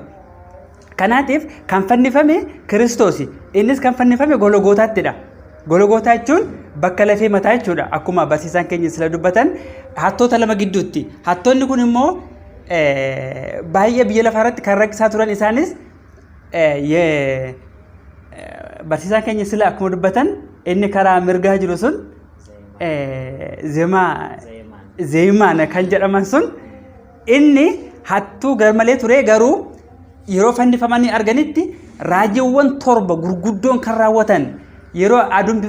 Speaker 4: Kanaatiif kan fannifame Kiristoosi. Innis kan fannifame Golgootattidha. Golgootaa jechuun bakka lafee mataa jechuudha. Akkuma barsiisaan keenya sila dubbatan hattoota lama gidduutti. Hattoonni kun immoo baay'ee biyya lafaa irratti kan rakkisaa turan isaanis barsiisaan keenya sila akkuma dubbatan inni karaa mirgaa jiru sun Zeemaan kan jedhaman sun inni hattuu garmalee ture garuu yeroo fannifamanii arganitti raajiiwwan 7 gurguddoon kan raawwatan yeroo aduun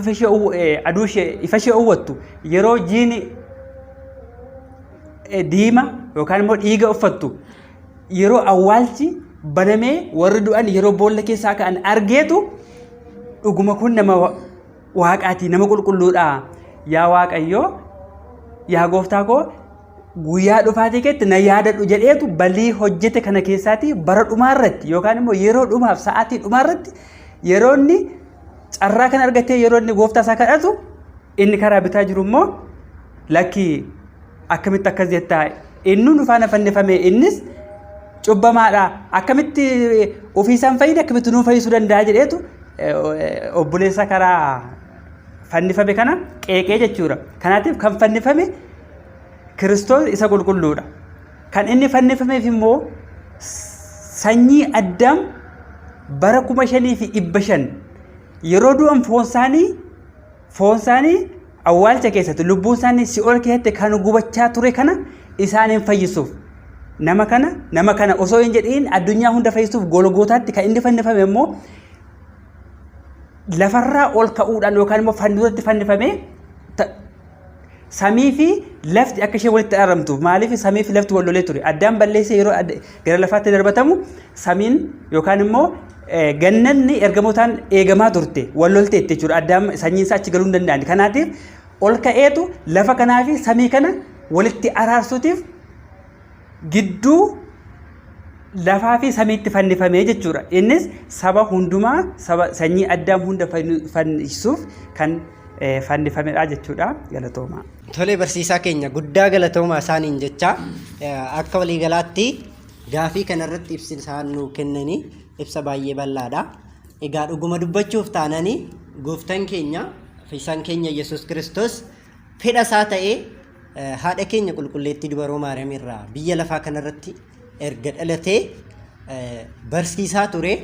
Speaker 4: ifa ishee uwwattu yeroo jiini diima yookaan immoo dhiiga uffattu yeroo awwaalchi banamee warri du'an yeroo boolla keessaa ka'an argeetu dhuguma kun nama waaqaati nama qulqulluudha yaa Waaqayyoo yaa gooftaa koo guyyaa dhufaatii keetti na yaadadhu jedheetu balii hojjete kana keessaati bara dhumaarratti yookaan immoo yeroo dhumaaf sa'aatii dhumaarratti yeroo inni carraa kan argatee yeroo inni gooftaa isaa kadhatu inni karaa bitaa jiru immoo lakki akkamitti akkas jettaa inni nu faana fannifame innis cubbamaadha akkamitti ofiisaan fayyide akkamitti nuu fayyisuu danda'a jedheetu obboleessa karaa fannifame kana qeeqee jechuudha. Kanaatiif kan fannifame Kiristoos isa qulqulluudha. Kan inni fannifameef immoo sanyii Addaam bara 5,500 yeroo du'an foon isaanii awwaalcha keessatti lubbuun isaanii si'ool keessatti kan gubachaa ture kana isaaniin fayyisuuf nama kana osoo hin jedhiin addunyaa hunda fayyisuuf Golgootaatti kan inni fannifame immoo lafarraa ol ka'uudhaan yookaan immoo fannifaatti fannifame samii fi lafti akka ishee walitti arramtuuf maaliif samii fi lafti wal lolee ture Addaam balleessee yeroo gara lafaatti darbatamu samiin yookaan immoo gannanni ergamootaan eegamaa turte wal lolteetti jechuudha. Addaam sanyiin isaa achi galuu hin danda'an. Kanaatiif ol ka'eetu lafa kanaa fi samii kana walitti araarsuutiif gidduu lafaa fi samiitti fannifamee jechuudha. Innis saba hundumaa sanyii Addaam hunda fannisuuf kan fannifamedha jechuudha. Galatoomaa.
Speaker 3: Tole barsiisaa keenya guddaa galatoomaa isaaniin jecha akka waliigalaatti gaafii kanarratti ibsi isaan nu kennanii ibsa baay'ee bal'aadha. Egaa dhuguma dubbachuuf taananii gooftaan keenya fayyisaan keenya Yesuus Kiristoos fedha isaa ta'ee haadha keenya qulqulleettii dubaroo Maariyaam irraa biyya lafaa kanarratti erga dhalatee barsiisaa ture.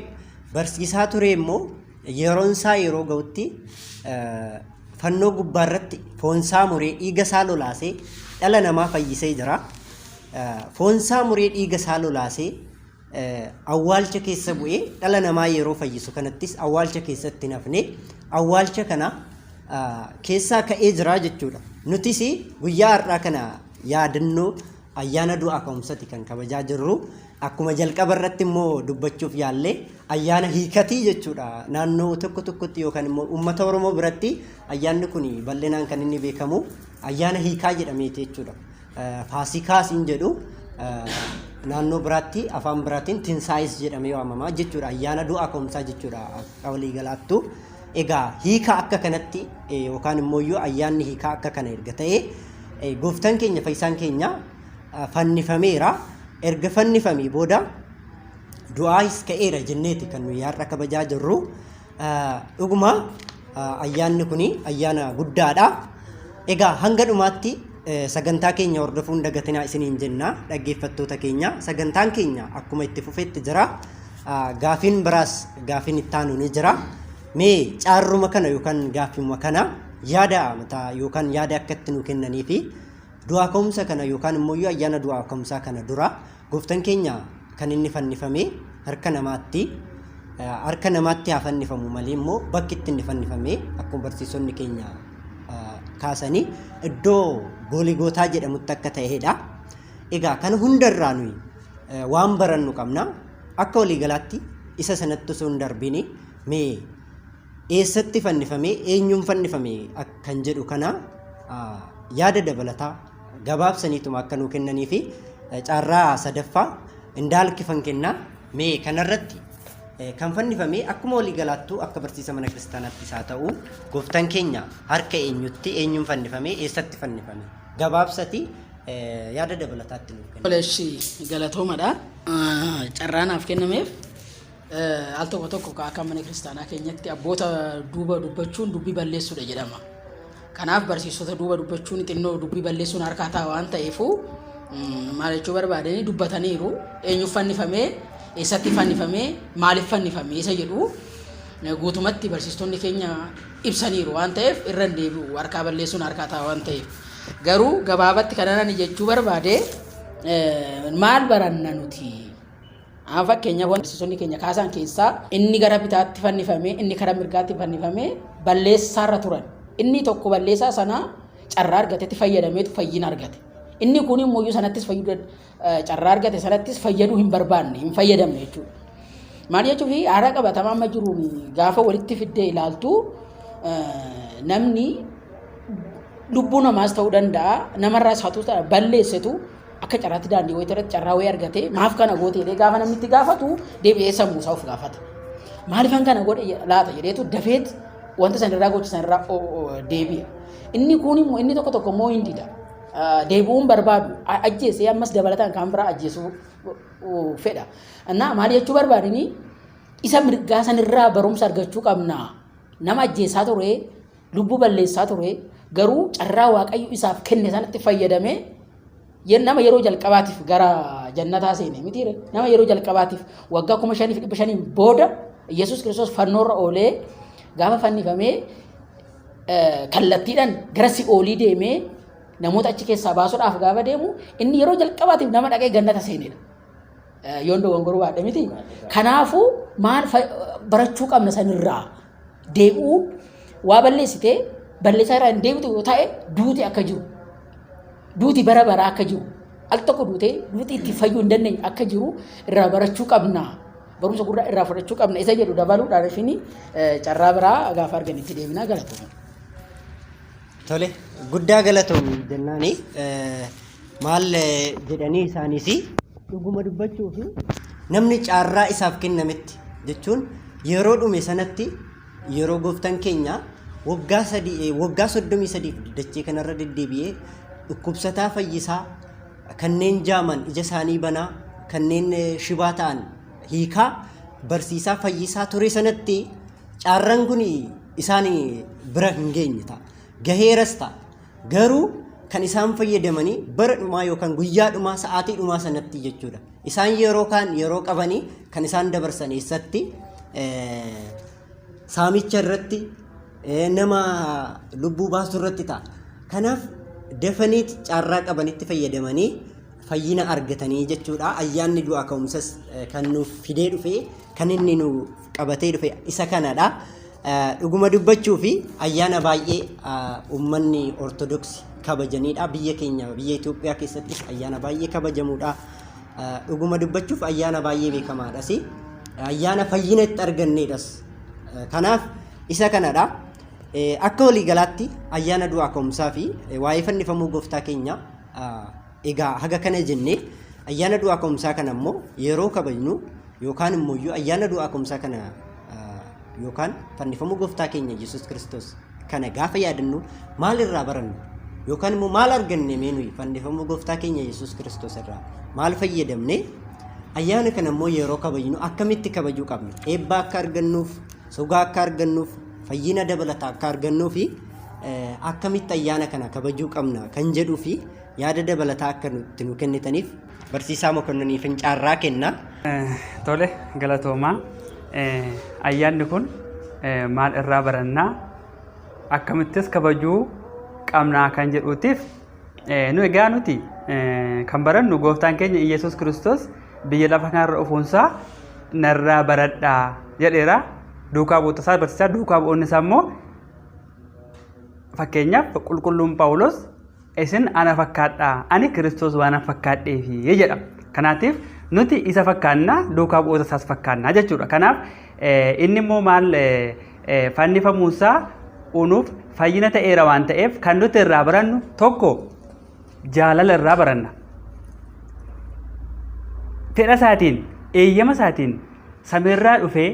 Speaker 3: Barsiisaa ture immoo yeroon isaa yeroo ga'utti fannoo gubbaarratti foonsaa muree dhiiga isaa lolaasee dhala namaa fayyisee jira. Foonsaa muree dhiiga isaa lolaasee awwaalcha keessa bu'ee dhala namaa yeroo fayyisu kanattis awwaalcha keessatti nafne awwaalcha kana keessaa ka'ee jira jechuudha. Nutis guyyaa har'aa kana yaadannoo ayyaana du'aa ka'umsaati kan kabajaa jirru. Akkuma jalqaba irratti immoo dubbachuuf yaallee ayyaana hiikatii jechuudha. Naannoo tokko tokkotti yookaan immoo uummata Oromoo biratti ayyaanni kun bal'inaan kan inni beekamu ayyaana hiikaa jedhameeti jechuudha. Faasikaas hin jedhu naannoo biraatti afaan biraatiin tinsaayis jedhamee waamamaa jechuudha. Ayyaana du'aa ka'umsaa jechuudha akka waliigalaattu. Egaa hiika akka kanatti yookaan immoo ayyaanni hiikaa akka kana erga ta'ee gooftaan keenya fayyisaan keenya fannifameera. Erga fannifamee booda du'aas ka'eera jenneeti kan nuyi har'a kabajaa jirru. Dhuguma ayyaanni kun ayyaana guddaadha. Egaa hanga dhumaatti sagantaa keenya hordofuun dagatinaa isiniin jenna dhaggeeffattoota keenya. Sagantaan keenya akkuma itti fufetti jira. Gaafiin biraas gaafiin itti aanu ni jira. Mee caarruma kana yookaan gaaffiuma kana yaada mataa yookaan yaada akka itti nu kennanii fi du'aa ka'umsa kana yookaan immoo ayyaana du'aa ka'umsaa kana dura gooftaan keenya kan inni fannifame harka namaatti haa fannifamu malee immoo bakki itti inni fannifame akkuma barsiisonni keenya kaasanii iddoo Goligootaa jedhamutti akka ta'edha. Egaa kana hundarraa nuyi waan barannu qabna. Akka waliigalaatti isa sanatti osoo hin darbini mee eessatti fannifame eenyuun fannifame kan jedhu kana yaada dabalataa gabaabsaniituma akka nuu kennanii fi caarraa sadaffaa indaalkifan kennaa. Mee kanarratti kan fannifame akkuma waliigalaattu akka barsiisa mana kiristaanaatti isaa ta'u gooftaan keenya harka eenyutti eenyuun fannifame eessatti fannifame gabaabsati yaada dabalataatti nuuf kenna.
Speaker 6: Toleeshi galatoomadha. Carraanaaf kennameef al tokko tokko akka mana kiristaanaa keenyatti abboota duuba dubbachuun dubbii balleessuudha jedhama. Kanaaf barsiisota duuba dubbachuun xinnoo dubbii balleessuun harkaa ta'a waan ta'eef maal jechuu barbaadanii dubbataniiru eenyuuf fannifamee eessatti fannifamee maaliif fannifamee isa jedhu guutumatti barsiistonni keenya ibsaniiru waan ta'eef irra hin deebi'u harkaa balleessuun harkaa ta'a waan ta'eef. Garuu gabaabatti kanaan jechuu barbaade maal baranna nuti? Fakkeenyaaf barsiisonni keenya kaasan keessaa inni gara bitaatti fannifamee inni karaa mirgaatti fannifamee balleessaarra turan. Inni tokko balleessaa sana carraa argatetti fayyadameetu fayyina argate. Inni kun immoo sanattis fayyadu carraa argate sanattis fayyaduu hin barbaanne hin fayyadamne jechuudha. Maal jechuuf haala qabatamaa amma jiruun gaafa walitti fiddee ilaaltu namni lubbuu namaas ta'uu danda'a namarraas haa ta'u balleessitu akka carraatti daandii wayii irratti carraa wayii argate maaf kana goote jedhee gaafa namni itti gaafatu deebi'ee sammuu isaa of gaafata. Maaliifan kana godhe laata jedheetu dafeet wanta sanirraa gochisan irraa deebi'a. Inni kun immoo inni tokko tokko immoo hin dida. Deebi'uun barbaadu ajjeesee ammas dabalataan kan biraa ajjeesuu fedha. Annaa maal jechuu barbaadini isa mirgaa sanirraa barumsa argachuu qabna. Nama ajjeesaa ture lubbuu balleessaa ture garuu carraa waaqayyo isaaf kenne sanatti fayyadamee nama yeroo jalqabaatiif gara jannataa seene mitiire nama yeroo jalqabaatiif waggaa 5,500 booda Yesuus Kiristoos fannoorra oolee gaafa fannifamee kallattiidhaan gara si'oolii deemee namoota achi keessaa baasuudhaaf gaafa deemu inni yeroo jalqabaatiif nama dhaqee jannata seenedha. Yoon dogongoruu baadhe miti. Kanaafuu maal barachuu qabna sanirraa deebi'uun waa balleessitee balleessaa irraa hin deebitu yoo ta'e duuti akka jiru duuti bara bara akka jiru al tokko duutee duuti itti fayyuu hin dandeenye akka jiru irraa barachuu qabna. Barumsa guddaa irraa fudhachuu qabna isa jedhu dabaluudhaan ishini carraa biraa gaafa arganitti deebinaa galatoomna.
Speaker 3: Tole guddaa galatoomi jennaani maal jedhanii isaanis dhuguma dubbachuu fi namni carraa isaaf kennametti jechuun yeroo dhume sanatti yeroo gooftaan keenya waggaa 33 dachee kanarra deddeebi'ee dhukkubsataa fayyisaa kanneen jaaman ija isaanii banaa kanneen shibaa ta'an hiikaa barsiisaa fayyisaa ture sanatti carraan kun isaan bira hin geenye ta'a. Gaheeras ta'a. Garuu kan isaan fayyadamanii bara dhumaa yookaan guyyaa dhumaa sa'aatii dhumaa sanatti jechuudha. Isaan yeroo qabanii kan isaan dabarsan eessatti saamicha irratti nama lubbuu baasuu irratti ta'a. Kanaaf dafaniiti carraa qabanitti fayyadamanii fayyina argatanii jechuudha. Ayyaanni du'aa ka'umsas kan nuuf fidee dhufe kan inni nu qabatee dhufe isa kanadha. Dhuguma dubbachuu fi ayyaana baay'ee uummanni ortodoksii kabajanidha. Biyya keenya biyya Itoophiyaa keessatti ayyaana baay'ee kabajamuudha. Dhuguma dubbachuuf ayyaana baay'ee beekamaadhas. Ayyaana fayyina itti arganneedhas. Kanaaf isa kanadha. Akka waliigalaatti ayyaana du'aa ka'umsaa fi waa'ee fannifamuu gooftaa keenya egaa haga kana jennee ayyaana du'aa ka'umsaa kana immoo yeroo kabajnu yookaan immoo ayyaana du'aa ka'umsaa kana yookaan fannifamuu gooftaa keenya Yesuus Kiristoos kana gaafa yaadannu maal irraa barannu yookaan immoo maal arganne meenuyi fannifamuu gooftaa keenya Yesuus Kiristoos irraa maal fayyadamne ayyaana kana immoo yeroo kabajnu akkamitti kabajuu qabna eebba akka argannuuf sugaa akka argannuuf fayyina dabalataa akka argannuu fi akkamitti ayyaana kana kabajuu qabna kan jedhuu fi yaada dabalataa akka nutti nu kennitaniif barsiisaa Mokonniiniif carraa kenna.
Speaker 4: Tole galatoomaa. Ayyaanni kun maal irraa barannaa akkamittis kabajuu qabnaa kan jedhuutiif nu egaa nuti kan barannu gooftaan keenya Yesuus Kiristoos biyya lafa kanarra dhufuunsaa narraa baradhaa jedheera. Duukaa bu'oota isaa barsiisaa duukaa bu'oonni isaa immoo fakkeenyaaf qulqulluun Phaawulos isin ana fakkaadhaa ani Kiristoos waan fakkaadheefi jedha. Kanaatiif nuti isa fakkaannaa duukaa bu'oota isaas fakkaannaa jechuudha. Kanaaf inni immoo maal fannifamuusaa unuuf fayyina ta'eera waan ta'eef kan nuti irraa barannu tokko jaalala irraa baranna. Fedha isaatiin eeyyama isaatiin samiirraa dhufee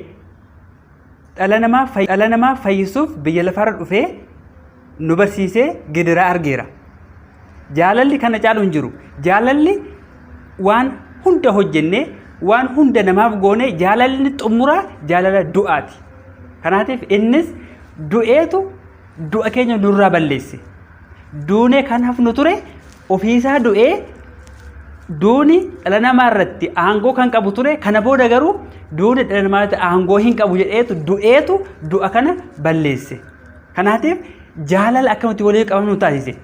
Speaker 4: dhala namaa fayyisuuf biyya lafarra dhufee nu barsiisee gidiraa argeera. jaalalli kana caalu hin jiru. Jaalalli waan hunda hojjenne waan hunda namaaf goone jaalalli xumuraa jaalala du'aati. Kanaatiif innis du'eetu du'a keenya nurraa balleesse. Duunee kan hafnu ture ofiisaa du'ee duuni dhala namaa irratti aangoo kan qabu ture. Kana booda garuu duuni dhala namaa irratti aangoo hin qabu jedheetu du'eetu du'a kana balleesse. Kanaatiif jaalala akkamitti walii qaban nu taasise.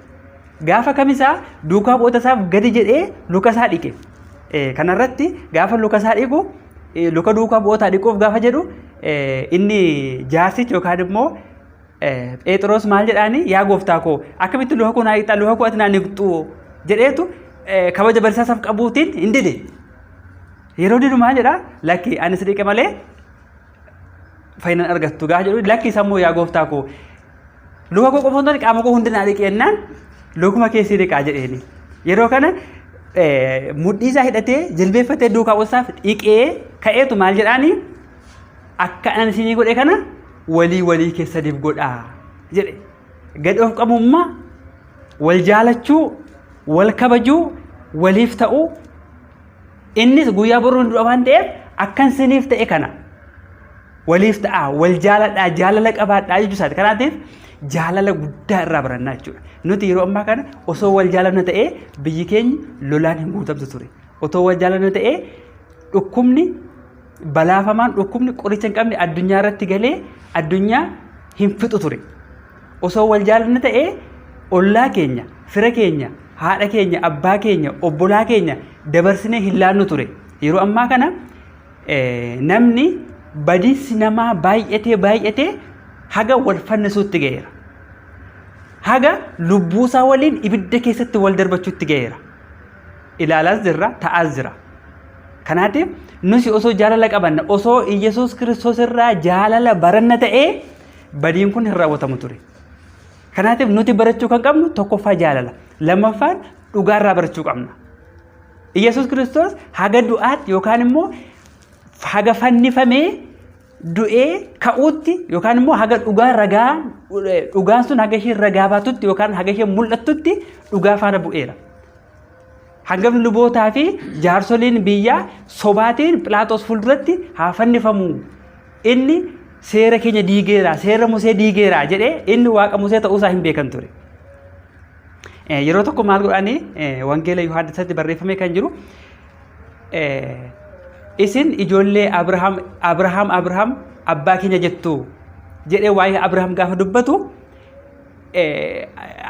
Speaker 4: Gaafa kamisaa duukaa bu'oota isaaf gadi jedhee luka isaa dhiqe. Kanarratti gaafa luka isaa dhiqu luka duukaa bu'ootaa dhiquuf gaafa jedhu inni jaarsichi yookaan immoo Phexros maal jedhaani yaa gooftaa koo akkamitti luka koo naa dhiqxaa luka koo ati naa dhiqxu jedheetu kabaja barsiisaaf qabuutiin hin dide. Yeroo didu maal jedhaa lakki ani si dhiqe malee fayyina argattu gaafa jedhu lakki sammuu yaa gooftaa koo luka koo qofa qaama koo hundi naa dhiqe jennaan lukuma keessi dhiqaa jedheeni. Yeroo kana mudhii isaa hidhatee jilbeeffatee duukaa bu'ootaaf dhiqee ka'eetu maal jedhaani akka ani isinii godhe kana walii keessaniif godhaa jedhe. Gad of qabummaa, wal jaalachuu, wal kabajuu, waliif ta'uu. Innis guyyaa boruu hin du'a waan ta'eef akkan isiniif ta'e kana waliif ta'aa, wal jaaladhaa, jaalala qabaadhaa jechuusaati. Kanaatiif jaalala guddaa irraa barannaa jechuudha. Nuti yeroo ammaa kana osoo wal jaalanna ta'ee biyyi keenya lolaan hin guutamtu ture. Osoo wal jaalanna ta'ee dhukkubni balaafamaan dhukkubni qoricha hin qabne addunyaa irratti galee addunyaa hin fixu ture. Osoo wal jaalanna ta'ee ollaa keenya, fira keenya, haadha keenya, abbaa keenya, obbolaa keenya dabarsinee hin laannu ture. Yeroo ammaa kana namni badiinsi namaa baay'atee haga wal fannisuutti ga'eera. Haga lubbuusaa waliin ibidda keessatti wal darbachuutti ga'eera. Ilaalaas jirra, ta'aas jira. Kanaatiif nuti osoo jaalala qabanna, osoo Iyesuus Kiristoos irraa jaalala baranna ta'ee badiin kun hin raawwatamu ture. Kanaatiif nuti barachuu kan qabnu tokkoffaa jaalala, lammaffaan dhugaa irraa barachuu qabna. Iyesuus Kiristoos haga du'aatti yookaan immoo haga fannifamee du'ee ka'uutti yookaan immoo haga dhugaan sun haga isheen ragaa baatutti yookaan haga isheen mul'attutti dhugaa faana bu'eera. Hangafni lubootaa fi jaarsoliin biyyaa sobaatiin Philaaxoos fuulduratti haa fannifamu. Inni seera keenya diigeera, seera Musee diigeera jedhee inni waaqa Musee ta'uusaa hin beekan ture. Yeroo tokko maal godhanii wangeela Yohaannisatti barreeffamee kan jiru isin ijoollee Abrahaam abbaa keenya jettu jedhee waa'ee Abrahaam gaafa dubbatu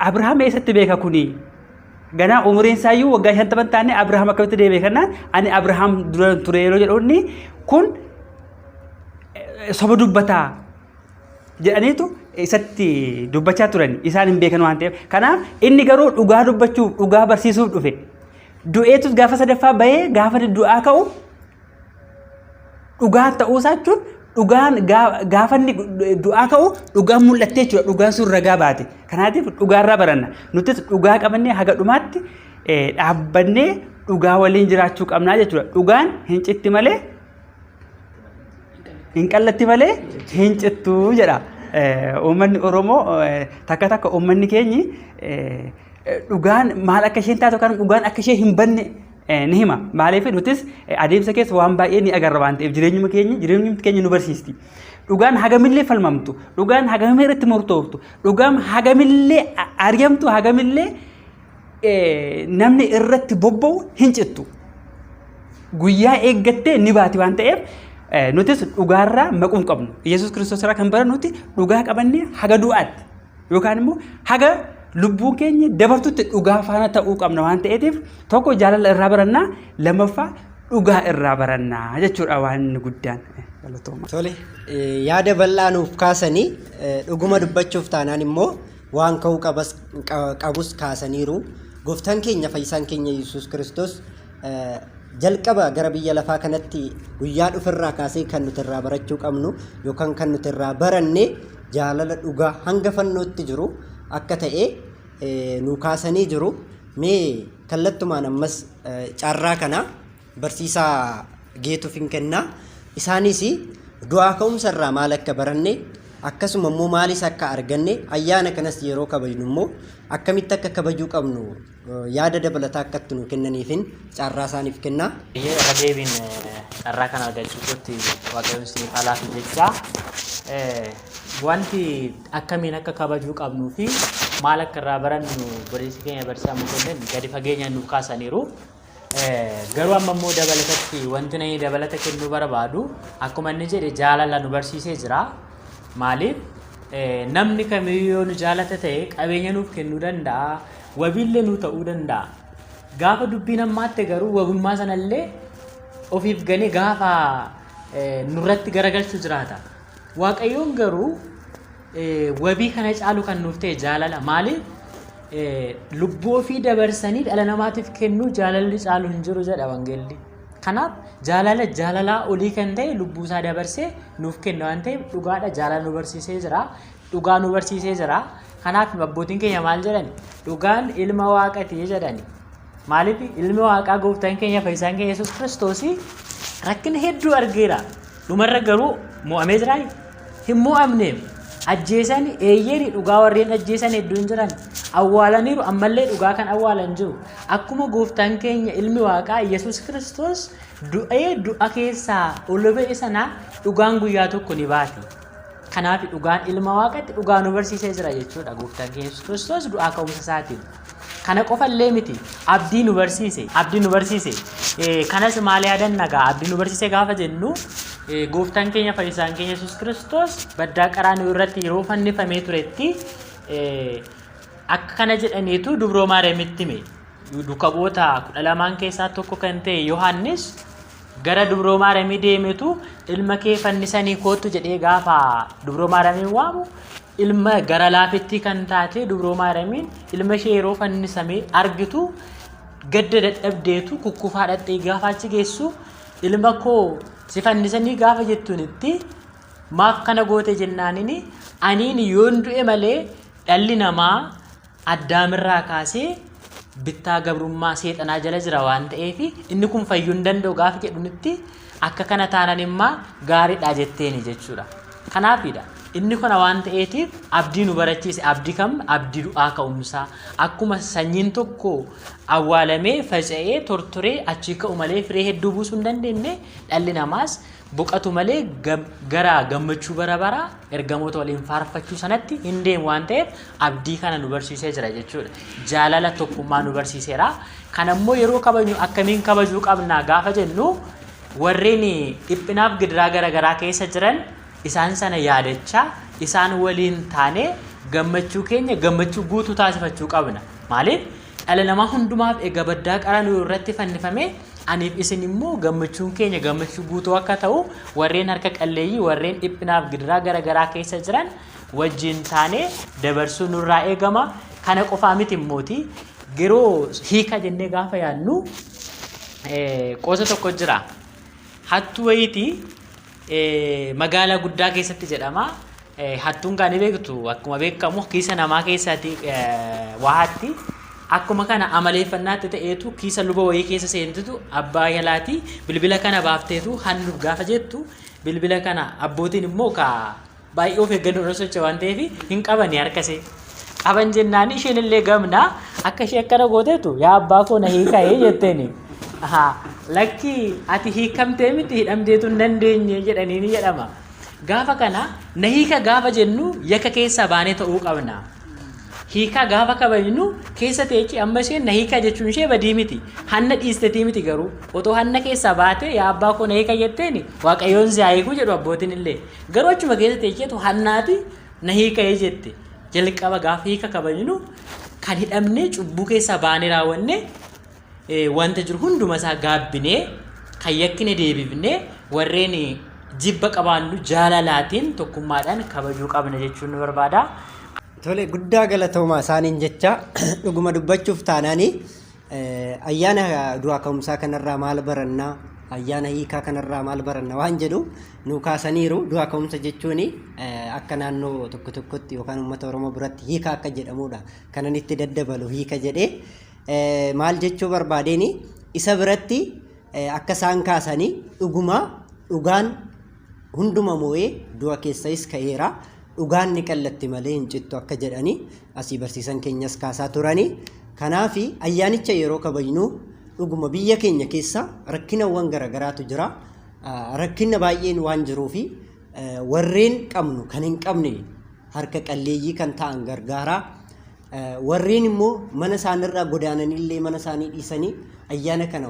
Speaker 4: Abrahaam eessatti beeka kuni ganaa umriin isaayyuu waggaa 50 taane Abrahaam akkamitti deebi'e kanaan ani Abrahaam dura ture yeroo jedhuuni kun soba dubbataa jedhaniitu isatti dubbachaa turan isaan hin beekan waan ta'eef. Kanaaf inni garuu dhugaa dubbachuuf dhugaa barsiisuuf dhufe. Du'eetus gaafa sadaffaa bahee gaafa du'aa ka'u dhugaa ta'uusaa jechuun dhugaan gaafa inni du'aa ka'u dhugaan mul'attee jechuudha. Dhugaan sun ragaa baate. Kanaatiif dhugaarraa baranna. Nutis dhugaa qabannee haga dhumaatti dhaabbannee dhugaa waliin jiraachuu qabnaa jechuudha. Dhugaan hin citti malee hin qallatti malee hin cittu jedha. Uummanni Oromoo takka uummanni keenyi dhugaan maal akka isheen taatu kan dhugaan akka ishee hin banne ni hima. Maaliif nutis adeemsa keessa waan baay'ee ni agarra waan ta'eef jireenyi keenya nu barsiisti. Dhugaan hagamillee falmamtu, dhugaan hagamillee irratti murtooftu, dhugaan hagamillee ari'amtu, hagamillee namni irratti bobba'u hin cittu. Guyyaa eeggattee ni baati waan ta'eef nutis dhugaarraa maquu qabnu. Yesuus Kiristoos irraa kan barannuti dhugaa qabannee haga du'aatti yookaan immoo haga lubbuun keenya dabartutti dhugaa faana ta'uu qabna waan ta'eetiif tokko jaalala irraa barannaa, lammaffaa dhugaa irraa barannaa jechuudha waan guddaan.
Speaker 3: Tole yaada bal'aa nuuf kaasanii dhuguma dubbachuuf taanaan immoo waan ka'uu qabus kaasaniiru. Gooftaan keenya fayyisaan keenya Yesuus Kiristoos jalqaba gara biyya lafaa kanatti guyyaa dhufirraa kaasee kan nuti irraa barachuu qabnu yookaan kan nuti irraa baranne jaalala dhugaa hanga fannootti jiru akka ta'e nu kaasanii jiru. Mee kallattumaan ammas carraa kana barsiisaa geetuuf hin kennaa. Isaanis du'aa ka'umsa irraa maal akka baranne akkasuma immoo maalis akka arganne ayyaana kanas yeroo kabajnu immoo akkamitti akka kabajuu qabnu yaada dabalataa akkatti nu kennaniifin carraa isaaniif kennaa.
Speaker 5: Irra deebiin carraa kana argachuutti waaqayyoon siif alaaf jecha wanti akkamiin akka kabajuu qabnuu fi maal akka irraa barannu boleessi keenya barsiisaa mukonnen gadi fageenyaan nuuf kaasaniiru. Garuu amma immoo dabalatatti wanti inni dabalata kennuu barbaadu akkuma inni jedhe jaalala nu barsiisee jira. Maaliif namni kamiyyuu nu jaalata ta'e qabeenya nuuf kennuu danda'a, wabiillee nu ta'uu danda'a. Gaafa dubbiin ammaatti garuu wabummaa sanallee ofiif ganee gaafa nurratti garagalchuu jiraata. Waaqayyoon garuu wabii kana caalu kan nuuf ta'e jaalala. Maaliif lubbuu ofii dabarsanii dhala namaatiif kennuu jaalalli caalu hin jiru jedha wangeelli. Kanaaf jaalalaa olii kan ta'e lubbuu isaa dabarsee nuuf kenna waan ta'eef dhugaadha. Jaalala nu barsiisee jira, dhugaa nu barsiisee jira. Kanaaf abbootiin keenya maal jedhani? Dhugaan ilma waaqati jedhani. Maaliif ilmi waaqaa gooftaan keenya fayyisaan keenya Yesuus Kiristoos rakkina hedduu argeera. Dhumarra garuu mo'amee jira. Hin mo'amneef ajjeesanii eeyyeeni dhugaa warreen ajjeesan hedduun jiran. Awwaalaniiru ammallee dhugaa kan awwaalan jiru. Akkuma gooftaan keenya ilmi waaqaa Yesuus Kiristoos du'a keessaa ol ba'e sana dhugaan guyyaa tokko ni baati. Kanaaf dhugaan ilma waaqatti dhugaa nu barsiisee jira jechuudha. Gooftaan keenya Yesuus Kiristoos du'aa ka'umsa isaatiin. Kana qofallee miti abdii nu barsiise. Kanas maal yaadanna gaa abdii nu barsiise gaafa jennu gooftaan keenya fayyisaan keenya Yesuus Kiristoos baddaa qaraanii irratti yeroo fannifamee turetti akka kana jedhaniitu dubroo Maariyaamitti hime. Duuka bu'oota 12 keessaa tokko kan ta'e Yohaannis gara dubroo Maariyaamii deemetu ilma kee fannisanii kootu jedhee gaafa dubroo Maariyaamiin waamu ilma gara laafetti kan taate dubroo Maariyaamiin ilma ishee yeroo fannisamee argitu gadda dadhabdeetu kukkufaa dhaqxee gaafa achi geessu ilma koo si fannisanii gaafa jettuunitti maaf kana goote jennaanini aniin yoon du'e malee dhalli namaa Addaamirraa kaasee bittaa gabrummaa seexanaa jala jira waan ta'eef inni kun fayyuu hin danda'u gaafa jedhunitti akka kana taanan immoo gaariidha jetteeni jechuudha. Kanaafidha inni kana waan ta'eetiif abdii nu barachiise. Abdii kam? Abdii du'aa ka'umsaa. Akkuma sanyiin tokko awwaalamee faca'ee tortoree achii ka'u malee firee hedduu buusuu hin dandeenye dhalli namaas boqatu malee gara gammachuu bara baraa ergamoota waliin faarfachuu sanatti hin deemu waan ta'eef abdii kana nu barsiisee jira jechuudha. Jaalala tokkummaa nu barsiiseera. Kana immoo yeroo kabajnu akkamiin kabajuu qabna gaafa jennu warreen dhiphinaaf gidiraa garaagaraa keessa jiran isaan sana yaadachaa isaan waliin taane gammachuu keenya gammachuu guutuu taasifachuu qabna. Maaliif dhala namaa hundumaaf egaa baddaa qaraanii irratti fannifame aniif isin immoo gammachuun keenya gammachuu guutuu akka ta'u warreen harka qalleeyyii warreen dhiphinaaf gidiraa garaagaraa keessa jiran wajjin taane dabarsuu nurraa eegama. Kana qofaa miti immooti yeroo hiika jennee gaafa yaadnu qoosa tokko jira. Hattuu wayitii magaalaa guddaa keessatti jedhama. Hattuun kan beektu akkuma beekamu kiisa namaa keessatti waatti. Akkuma kana amaleeffannaatti ta'eetu kiisa luba wayii keessa seentutu abbaa yalaati bilbila kana baafteetu hannuuf gaafa jettu bilbila kana abbootiin immoo ka baay'ee of eeggannoo irra socho'u waan ta'eef hin qabani harkasee qaban jennaan isheen illee gamna akka ishee akkana gooteetu yaa abbaa koo na hiika'ee jetteeni. Lakki ati hiikamtee miti hidhamteetu hin dandeenye jedhanii ni jedhama. Gaafa kana na hiika gaafa jennu yakka keessaa baanee ta'uu qabna. Hiika gaafa kabajnu keessa teechi amma isheen na hiika jechuun ishee badii miti. Hanna dhiistetii miti garuu otoo hanna keessaa baate yaa abbaa koo na hiika jetteeni waaqayyoon si haa hiiku jedhu abbootiin illee. Garuu achuma keessa teecheetu hannaati na hiika'ee jette. Jalqaba gaafa hiika kabajnu kan hidhamne cubbuu keessaa baanee raawwanne wanta jiru hunduma isaa gaabbinee kan yakkine deebifnee warreen jibba qabaannu jaalalaatiin tokkummaadhaan kabajuu qabna jechuun nu barbaada.
Speaker 3: Tole guddaa galatoomaa isaaniin jecha dhuguma dubbachuuf taanaanii ayyaana du'aa ka'umsaa kanarraa maal barannaa ayyaana hiikaa kanarraa maal baranna waan jedhu nu kaasaniiru. Du'aa ka'umsa jechuun akka naannoo tokko tokkotti yookaan uummata Oromoo biratti hiika akka jedhamudha. Kanan itti daddabalu hiika jedhee maal jechuu barbaadeeni isa biratti akka isaan kaasanii dhugumaa dhugaan hunduma moo'ee du'a keessais ka'eera. dhugaan ni qallatti malee hin cittu akka jedhanii asii barsiisan keenyas kaasaa turanii. Kanaaf ayyaanicha yeroo kabajnu dhuguma biyya keenya keessa rakkinawwan garaagaraatu jira. Rakkina baay'een waan jiruufi warreen qabnu kan hin qabne harka qalleeyyii kan ta'an gargaaraa. Warreen immoo mana isaanirraa godaananillee mana isaanii dhiisanii ayyaana kana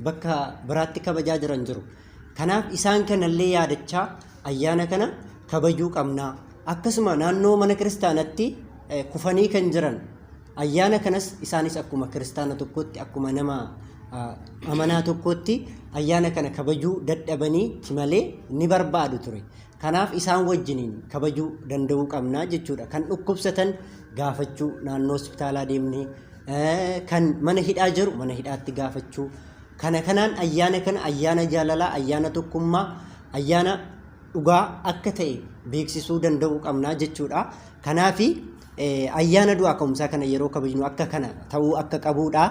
Speaker 3: bakka biraatti kabajaa jiran jiru. Kanaaf isaan kanallee yaadachaa ayyaana kana kabajuu qabna. Akkasuma naannoo mana kiristaanatti kufanii kan jiran ayyaana kanas isaanis akkuma kiristaana tokkotti akkuma nama amanaa tokkotti ayyaana kana kabajuu dadhabanii malee ni barbaadu ture. Kanaaf isaan wajjiniin kabajuu danda'uu qabna jechuudha. Kan dhukkubsatan gaafachuu naannoo hospitaalaa deemnee kan mana hidhaa jiru mana hidhaatti gaafachuu. Kanaan ayyaana kana ayyaana jaalalaa, ayyaana tokkummaa, ayyaana dhugaa akka ta'e beeksisuu danda'uu qabna jechuudha. Kanaaf ayyaana du'aa ka'umsaa kana yeroo kabajnu akka kana ta'uu akka qabuudha.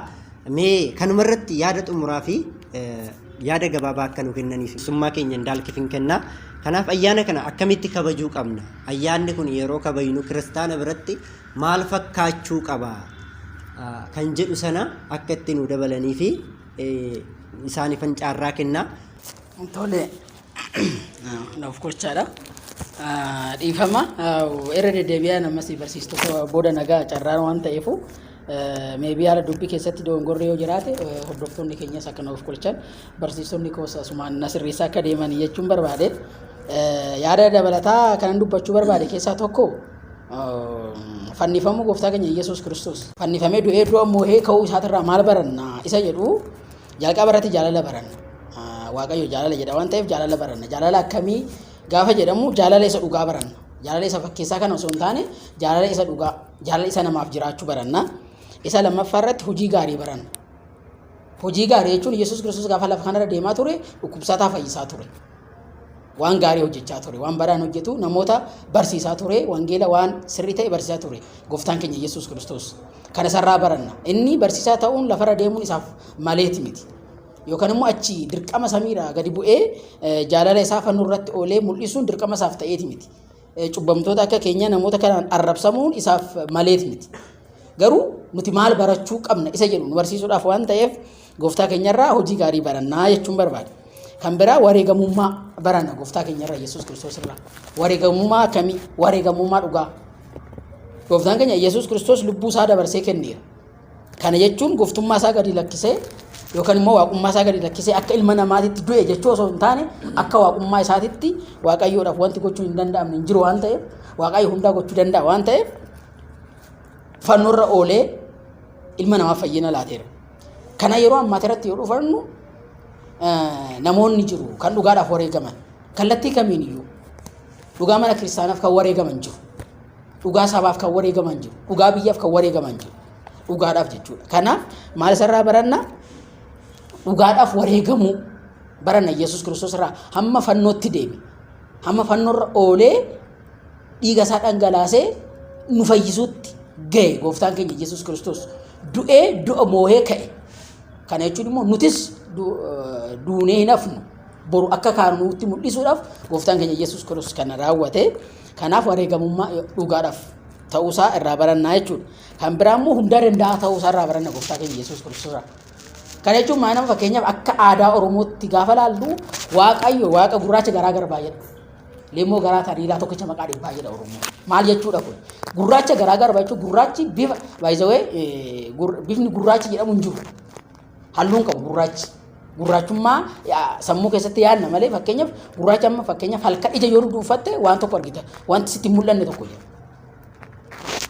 Speaker 3: Mee kanumarratti yaada xumuraa fi yaada gabaabaa akka nu kennaniif summaa keenya indaalkifin kennaa. Kanaaf ayyaana kana akkamitti kabajuu qabna? Ayyaanni kun yeroo kabajnu kiristaana biratti maal fakkaachuu qaba? Kan jedhu sana akka itti nu dabalanii fi isaaniifan carraa kennaa.
Speaker 6: Tole naaf gochaadha. Dhiifama irra deddeebi'aa namas barsiistota booda nagaa carraan waan ta'eefu meebii haala dubbii keessatti dogongorri yoo jiraate hordoftoonni keenyas akka nuuf golchan barsiistonni koos asumaan na sirreessaa akka deeman jechuun barbaade. Yaada dabalataa kanan dubbachuu barbaade keessaa tokko fannifamuu gooftaa keenya Yesuus Kiristoos fannifamee du'ee du'a moohee ka'uu isaatirraa maal baranna isa jedhu jalqaba irratti jaalala baranna. Waaqayyo jaalala jedha waan ta'eef jaalala baranna. Jaalala akkamii gaafa jedhamu jaalala isa dhugaa baranna. Jaalala isa fakkeessaa kana osoo hin taane jaalala isa dhugaa, jaalala isa namaaf jiraachuu baranna. Isa lammaffaa irratti hojii gaarii baranna. Hojii gaarii jechuun Yesuus Kiristoos gaafa lafa kanarra deemaa ture dhukkubsataa fayyisaa ture. Waan gaarii hojjechaa ture, waan baraan hojjetu namoota barsiisaa ture, wangeela waan sirrii ta'e barsiisaa ture gooftaan keenya Yesuus Kiristoos. Kana sarraa baranna. Inni barsiisaa ta'uun lafarra deemuun isaaf maleeti miti. Yookaan immoo achi dirqama samiirraa gadi bu'ee jaalala isaa fannoo irratti oolee mul'isuun dirqama isaaf ta'eeti miti. Cubbamtoota akka keenya namoota kanaan arrabsamuun isaaf maleeti miti. Garuu nuti maal barachuu qabna isa jedhu nu barsiisuudhaaf waan ta'eef gooftaa keenyarraa hojii gaarii barannaa jechuun barbaade. Kan biraa wareegamummaa baranna gooftaa keenyarraa Yesuus Kiristoos irraa. Wareegamummaa akkamii? Wareegamummaa dhugaa. Gooftaan keenya Yesuus Kiristoos lubbuu isaa dabarsee kenneera. Kana jechuun gooftummaa isaa gadi lakkisee yookaan immoo waaqummaa isaa gadi lakkisee akka ilma namaatitti du'e jechuu osoo hin taane akka waaqummaa isaatitti waaqayyoodhaaf wanti gochuun hin danda'amne hin jiru waan ta'eef waaqayyo hundaa gochuu danda'a waan ta'eef fannoorra oolee ilma namaaf fayyina laateera. Kana yeroo ammaati irratti yoo dhufannu namoonni jiru kan dhugaadhaaf wareegaman kallattii kamiin iyyuu dhugaa mana kiristaanaaf kan wareegaman jiru, dhugaa sabaaf kan wareegaman jiru, dhugaa biyyaaf kan wareegaman jiru, dhugaadhaaf jechuudha. Kanaaf maal isarraa baranna? Dhugaadhaaf wareegamuu baranna Yesuus Kiristoos irraa hamma fannootti deeme, hamma fannoorra oolee dhiiga isaa dhangalaasee nu fayyisuutti ga'e gooftaan keenya Yesuus Kiristoos du'ee du'a moohee ka'e. Kana jechuun immoo nutis duunee hin hafnu boru akka kaanuutti mul'isuudhaaf gooftaan keenya Yesuus Kiristoos kana raawwate. Kanaaf wareegamummaa dhugaadhaaf ta'uusaa irraa barannaa jechuudha. Kan biraa immoo hunda danda'a ta'uusaa irraa baranna gooftaa keenya Yesuus Kiristoos irraa. Kana jechuun maal nama fakkeenyaaf akka aadaa Oromootti gaafa laallu waaqayyo waaqa gurraacha garaa garbaa jedha. Leemmoo garaa tariilaa tokkicha maqaa dhibbaa jedha Oromoo. Maal jechuudha kun? Gurraacha garaa garbaa jechuun gurraachi bifa baay'isawee bifni gurraachi jedhamu hin jiru. Halluun qabu gurraachi. Gurraachummaa sammuu keessatti yaadna malee fakkeenyaaf gurraacha amma fakkeenyaaf halkan ija yoo duufatte waan tokko argita. Wanti sitti mul'anne tokko jira.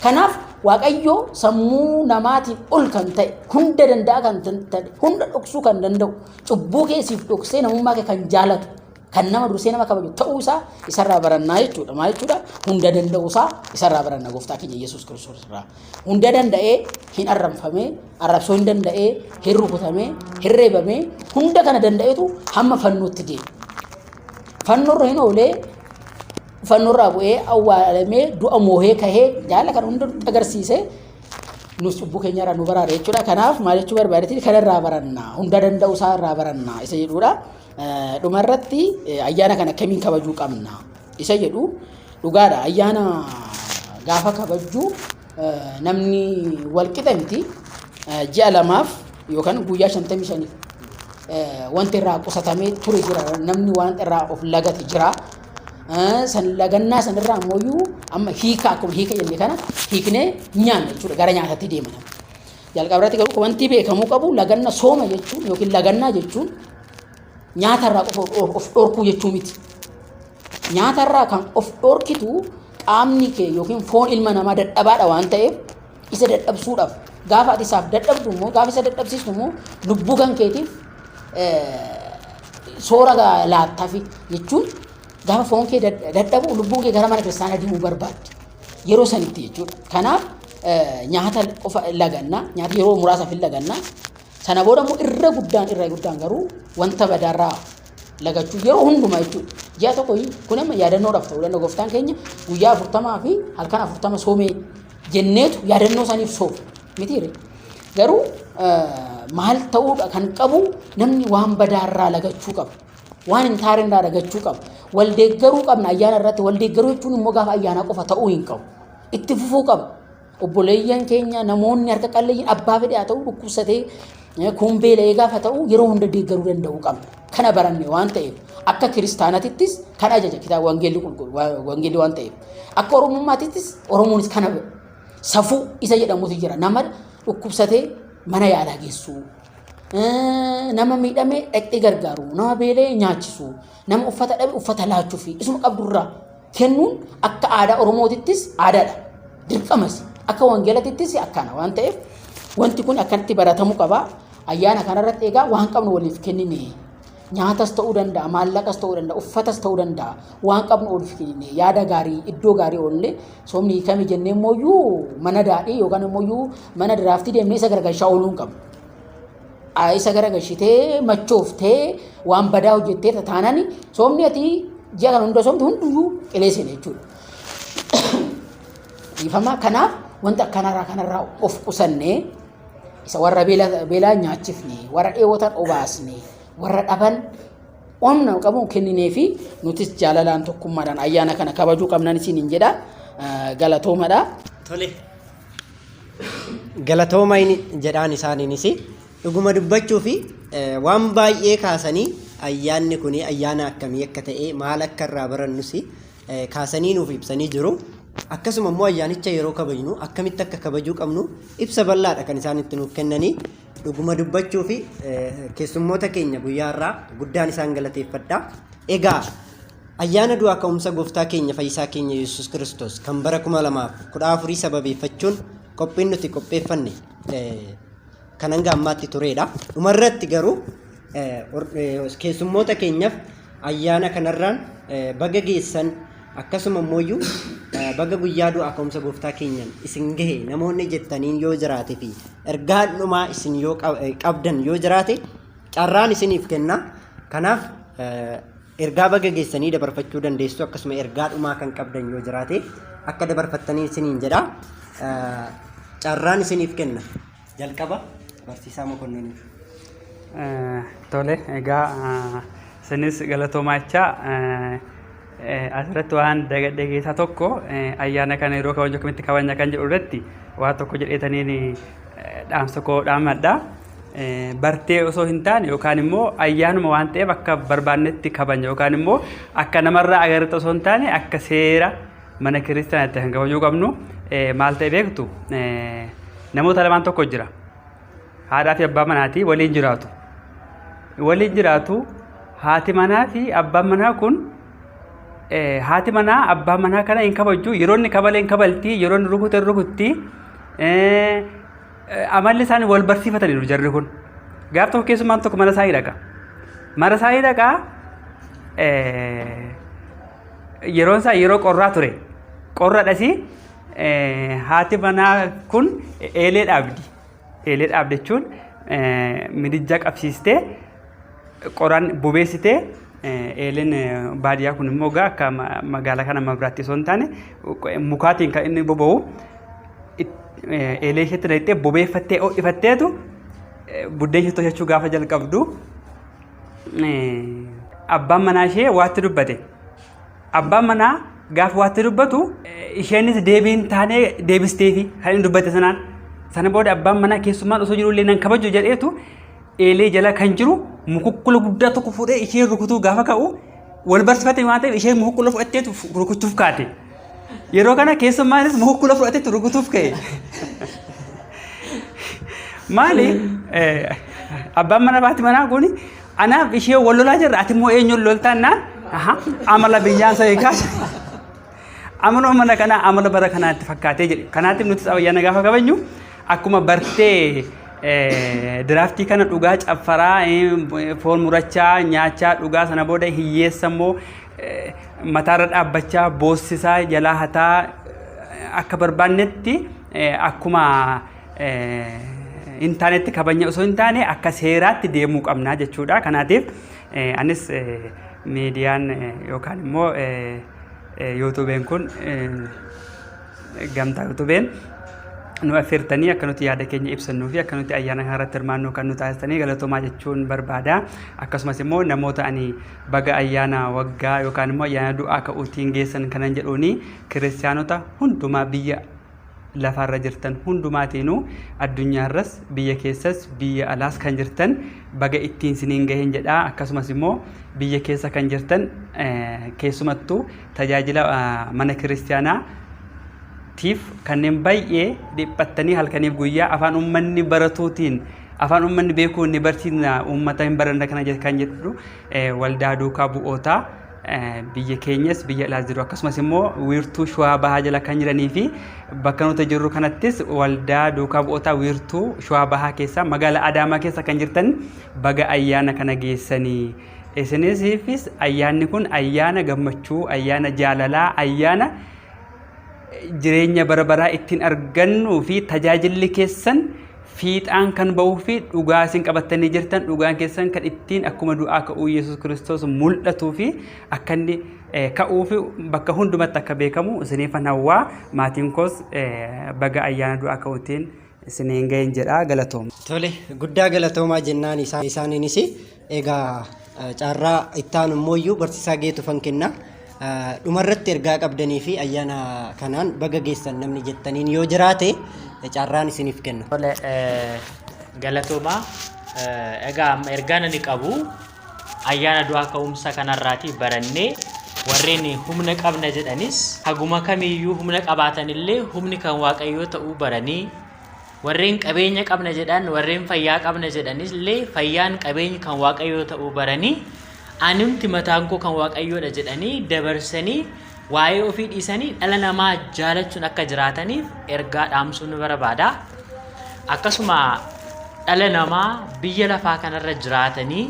Speaker 6: Kanaaf waaqayyo sammuu namaatiin ol kan ta'e hunda danda'a kan ta'e hunda dhoksuu kan danda'u cubbuu keessiif dhoksee namummaa kee kan jaalatu kan nama dursee nama kabaju ta'uu isaa isarraa barannaa jechuudha. Maal jechuudha? Hunda danda'uu isaa isarraa baranna gooftaa keenya Yesuus Kiristoos irraa. Hunda danda'ee hin arrabfamee, arrabsoo hin danda'ee, hin rukutamee, hin reebamee hunda kana danda'eetu hamma fannootti deema. Fannoorra hin oolee fannoorraa bu'ee awwaalamee du'a moohee kahee jaala kan hunda agarsiisee nus cubbuu keenyarraa nu baraare jechuudha. Kanaaf maal jechuu barbaadetti kanarraa barannaa hunda danda'uu isaa irraa barannaa isa jedhuudha. Dhumarratti ayyaana kana akkamiin kabajuu qabna isa jedhu dhugaadha ayyaana gaafa kabajuu namni wal qixa miti ji'a lamaaf yookaan guyyaa 55 wanti irraa qusatamee ture jira namni waan irraa of lagate jira san lagannaa san irraa ammoo amma hiika akkuma hiika jenne kana hiiknee nyaanna jechuudha gara nyaatatti deemana jalqabratti garuu wanti beekamuu qabu laganna sooma jechuun yookiin lagannaa jechuun nyaata irraa of dhorkuu jechuu miti nyaata irraa kan of dhorkitu qaamni kee yookiin foon ilma namaa dadhabaadha waan ta'eef isa dadhabsuudhaaf gaafa ati isaaf dadhabdu immoo gaafa isa dadhabsiistu immoo lubbuu kan keetiif soora laattaafi jechuun gaafa foon kee dadhabu lubbuun kee gara mana kiristaanaa deemuu barbaaddi yeroo sanitti jechuudha. Kanaaf nyaata qofa lagannaa nyaata yeroo muraasaaf hin lagannaa sana booda immoo irra guddaan garuu wanta badaarraa lagachuu yeroo hundumaa jechuudha. Ji'a tokko kun amma yaadannoodhaaf ta'uu danda'a gooftaan keenya guyyaa 40 fi halkan 40 soomee jenneetu yaadannoo saniif soofu mitiire garuu maal ta'uudha kan qabu namni waan badaarraa lagachuu qaba waan hin taareenraa lagachuu qaba wal deeggaruu qabna ayyaana irratti wal deeggaruu jechuun immoo gaafa ayyaana qofa ta'uu hin qabu itti fufuu qaba obboleeyyan keenya namoonni harka qalleeyyiin abbaa fedhe haa ta'u dhukkubsatee kun beela'ee gaafa ta'u yeroo hunda deeggaruu danda'uu qabna kana baranne waan ta'eef akka kiristaanatittis kan ajaja kitaaba wangeelli waan ta'eef akka oromummaatittis oromoonis kana safuu isa jedhamutu jira nama dhukkubsatee mana yaalaa geessuu nama miidhamee dhaqxee gargaaruu nama beelee nyaachisuu nama uffata dhabe uffata laachuu fi isuma qabdurraa kennuun akka aadaa oromootittis aadaadha dirqamas akka wangeelatittis akkana waan ta'eef wanti kun akkanatti baratamuu qaba ayyaana kanarratti egaa waan qabnu waliif kennine nyaatas ta'uu danda'a maallaqas ta'uu danda'a uffatas ta'uu danda'a waan qabnu waliif kennine yaada gaarii iddoo gaarii oollee soomni hiikame jennee immoo mana daadhii yookaan immoo mana diraaftii deemnee isa garagalchaa ooluu hin qabnu. Isa garagalchitee machooftee waan badaa hojjettee taanani soomni ati ji'a kana hunda soomti hunduyyuu qileessine jechuudha. Dhiifama kanaaf wanta kanarraa of qusannee isa warra beelaa nyaachifne warra dheebotan obaasne warra dhaban onna qabu kenninee fi nutis jaalalaan tokkummaadhaan ayyaana kana kabajuu qabnan isiniin jedha galatoomadha.
Speaker 3: Tole. Galatooma jedhaan isaaniinis dhuguma dubbachuu fi waan baay'ee kaasanii ayyaanni kun ayyaana akkamii akka ta'e maal akka irraa barannus kaasanii nuuf ibsanii jiru. Akkasuma immoo ayyaanicha yeroo kabajnu akkamitti akka kabajuu qabnu ibsa bal'aadha kan isaan itti nuuf kennanii dhuguma dubbachuu fi keessummoota keenya guyyaa irraa guddaan isaan galateeffadha. Egaa ayyaana du'aa ka'umsa gooftaa keenya fayyisaa keenya Yesuus Kiristoos kan bara 2014 sababeeffachuun qophiin nuti qopheeffanne kan hanga ammaatti turedha. Dhumarratti garuu keessummoota keenyaaf ayyaana kanarraan baga geessan akkasuma immoo baga guyyaa du'aa ka'umsa gooftaa keenyaan isin gahe namoonni jettaniin yoo jiraate fi ergaa dhumaa isin yoo qabdan yoo jiraate carraan isiniif kenna. Kanaaf ergaa baga geessanii dabarfachuu dandeessu akkasuma ergaa dhumaa kan qabdan yoo jiraate akka dabarfattanii isiniin jedha. Carraan isiniif kenna. Jalqaba barsiisaa Mokonniiniif.
Speaker 4: Tole egaa isinis galatoomaachaa asirratti waan dhageessaa tokko ayyaana kana yeroo kabajnu akkamitti kabajna kan jedhu irratti waan tokko jedheetaniin dhaamsa koo dhaamadha. Bartee osoo hin taane yookaan immoo ayyaanuma waan ta'eef akka barbaannetti kabajna yookaan immoo akka namarraa agarre osoo hin taane akka seera mana kiristaanaatti kan kabajuu qabnu maal ta'e beektu namoota lamaan tokko jira. Haadhaa fi abbaa manaatii waliin jiraatu. Waliin jiraatu haati manaa fi abbaan manaa kun haati manaa abbaan manaa kana hin kabaju yeroo inni kabalee hin kabaltii yeroo inni rukute rukutti amalli isaanii wal barsiifataniiru jarri kun. Gaaf tokko keessumaan tokko mana isaanii dhaqa. Mana isaanii dhaqa yeroon isaa yeroo qorraa ture. Qorradhasi haati manaa kun eelee dhaabdi. Eelee dhaabde jechuun midijja qabsiistee qoraan bubeessitee eeleen baadiyyaa kun immoo akka magaalaa kana mabiraatti osoo hin taane mukaatiin kan inni boba'u eelee isheetti dhahittee bobeeffattee ho'ifatteetu buddeen ishee tolchachuu gaafa jalqabdu abbaan manaa ishee waatti dubbate. Abbaan manaa gaafa waatti dubbatu isheenis deebiin taanee deebisteefi kan inni dubbate sanaan sana booda abbaan manaa keessummaan osoo jiru illee nan kabaju jedheetu eelee jala kan jiru mukukkula guddaa tokko fuudhee ishee rukutuu gaafa ka'u wal barsiifate waan ta'eef ishee mukukkula fudhatteetu rukutuuf kaate. Yeroo kana keessummaanis mukukkula fudhateetu rukutuuf ka'e. Maali abbaan mana baati manaa kuni anaaf ishee wal lolaa jirra ati immoo eenyuun loltaannaan amala biyyaan sa eegaa. Amala mana kana amala bara kanaatti fakkaatee jedhe. Kanaatiif nuti ayyaana gaafa kabajnu akkuma bartee diraaftii kana dhugaa caffaraa foon murachaa nyaachaa dhugaa sana booda hiyyeessa immoo mataarra dhaabbachaa boossisaa jalaa hataa akka barbaannetti akkuma intaanetti kabajna osoo hin taane akka seeraatti deemuu qabna jechuudha. Kanaatiif anis miidiyaan yookaan immoo yuutuubeen kun gamtaa yuutuubeen nu affeertanii akka nuti yaada keenya ibsannuu fi akka nuti ayyaana kanarratti hirmaannuu kan nu taasisanii galatoomaa jechuun barbaada. Akkasumas immoo namoota ani baga ayyaana waggaa yookaan immoo ayyaana du'aa ka'uutiin geessan kanan jedhuuni kiristaanota hundumaa biyya lafarra jirtan hundumaatiinuu addunyaarras biyya keessas biyya alaas kan jirtan baga ittiin siniin gaheen jedha. Akkasumas immoo biyya keessa kan jirtan keessumattuu tajaajila mana kiristaanaa tiif kanneen baay'ee dhiphattanii halkaniif guyyaa afaan uummanni baratuutiin afaan uummanni beekuu ni barsiisna uummata hin baranne kana kan jedhu waldaa duukaa bu'ootaa biyya keenyas biyya alaas jiru. Akkasumas immoo wiirtuu Shawaa Bahaa jala kan jiranii fi bakka nuti jirru kanattis waldaa duukaa bu'ootaa wiirtuu Shawaa Bahaa keessa magaalaa Adaamaa keessa kan jirtan baga ayyaana kana geessanii. Isinis ayyaanni kun ayyaana gammachuu, ayyaana jaalalaa, ayyaana jireenya barabaraa ittiin argannuu fi tajaajilli keessan fiixaan kan bahuu fi dhugaa isin qabattanii jirtan dhugaan keessan kan ittiin akkuma du'aa ka'uu Yesuus Kiristoos mul'atuu fi akka inni ka'uu fi bakka hundumatti akka beekamu isiniifan hawwaa. Maatiin koos baga ayyaana du'aa ka'uutiin isiniin ga'een jedha. Galatooma.
Speaker 3: Tole guddaa galatoomaa jennaan isaaniinis egaa carraa ittaan immoo barsiisaa geetufan kenna. Dhumarratti ergaa qabdanii fi ayyaana kanaan baga geessan namni jettaniin yoo jiraate carraan isiniif kenna.
Speaker 5: Galatooma. Egaa ergaan ani qabu ayyaana du'aa ka'umsa kanarraati barannee warreen humna qabna jedhanis haguma kamiyyuu humna qabaatanillee humni kan waaqayyoo ta'uu baranii warreen qabeenya qabna jedhan warreen fayyaa qabna jedhanis illee fayyaan qabeenyi kan waaqayyoo ta'uu baranii animti mataan koo kan waaqayyoodha jedhanii dabarsanii waa'ee ofii dhiisanii dhala namaa jaalachuun akka jiraataniif ergaa dhaamsuun barbaada. Akkasuma dhala namaa biyya lafaa kanarra jiraatanii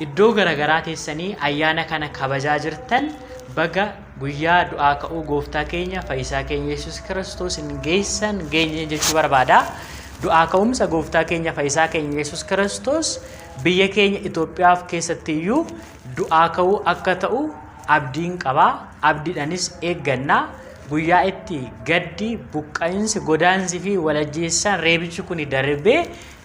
Speaker 5: iddoo garaagaraa teessanii ayyaana kana kabajaa jirtan baga guyyaa du'aa ka'uu gooftaa keenya fayyisaa keenya Yesuus Kiristoos hin geessan geenye jechuu barbaada. Du'aa ka'umsa gooftaa keenya fayyisaa keenya Yesuus Kiristoos biyya keenya Itoophiyaaf keessatti iyyuu du'aa ka'uu akka ta'u abdiin qaba. Abdiidhanis eeggannaa guyyaa itti gaddi buqqa'insi godaansi fi walajjeessaan reebichi kun darbee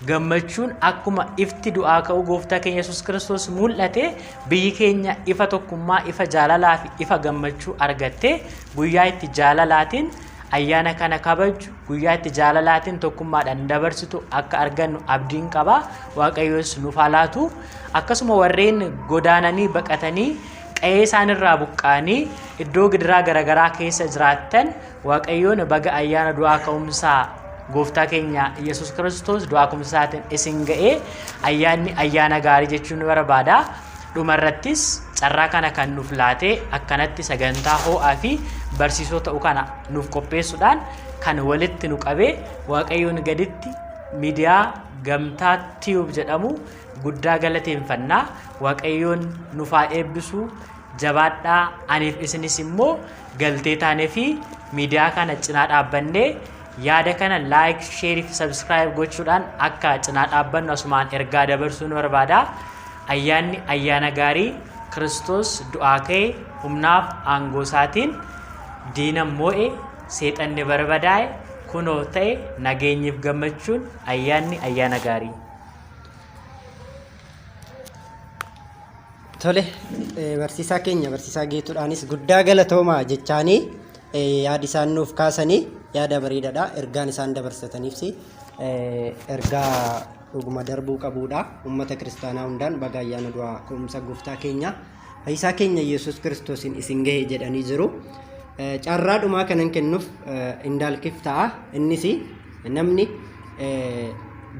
Speaker 5: gammachuun akkuma ifti du'aa ka'uu gooftaa keenya Yesuus Kiristoos mul'ate biyyi keenya ifa tokkummaa ifa jaalalaa fi ifa gammachuu argatte guyyaa itti jaalalaatiin ayyaana kana kabaju guyyaa itti jaalalaatiin tokkummaadhaan dabarsitu akka argannu abdiin qaba. Waaqayyoos nuuf haa laatu. Akkasuma warreen godaananii baqatanii qe'ee isaanirraa buqqaanii iddoo gidiraa garaagaraa keessa jiraattan waaqayyoon baga ayyaana du'aa ka'umsaa gooftaa keenya Yesuus Kiristoos du'aa ka'umsaatiin isin ga'ee ayyaanni ayyaana gaarii jechuun barbaada. Dhumarrattis carraa kana kan nuuf laatee akkanatti sagantaa ho'aa fi barsiisoo ta'uu kana nuuf qopheessuudhaan kan walitti nu qabee waaqayyoon gaditti miidiyaa gamtaa tiyuub jedhamu guddaa galateeffannaa. Waaqayyoon nuuf haa eebbisu. Jabaadhaa. Aniif isinis immoo galtee taanee fi miidiyaa kana cinaa dhaabbannee yaada kana laayik, sheerii fi sabskiraayib gochuudhaan akka cinaa dhaabbannu asumaan ergaa dabarsuun barbaada. Ayyaanni ayyaana gaarii Kiristoos du'aa ka'ee humnaaf aangoo isaatiin diina moo'e seexanni barbadaa'e kunoo ta'e nageenyiif gammachuun ayyaanni ayyaana gaarii.
Speaker 3: Tole barsiisaa keenya barsiisaa Geetuudhaanis guddaa galatoomaa jechaanii yaada isaan nuuf kaasanii yaada bareedaadha. Ergaan isaan dabarsataniifsi ergaa dhuguma darbuu qabuudha. Uummata kiristaanaa hundaan baga ayyaana du'aa ka'umsa gooftaa keenya fayyisaa keenya Yesuus Kiristoosiin isin gahe jedhanii jiru. Carraa dhumaa kanan kennuuf indaalkiif ta'a. Innis namni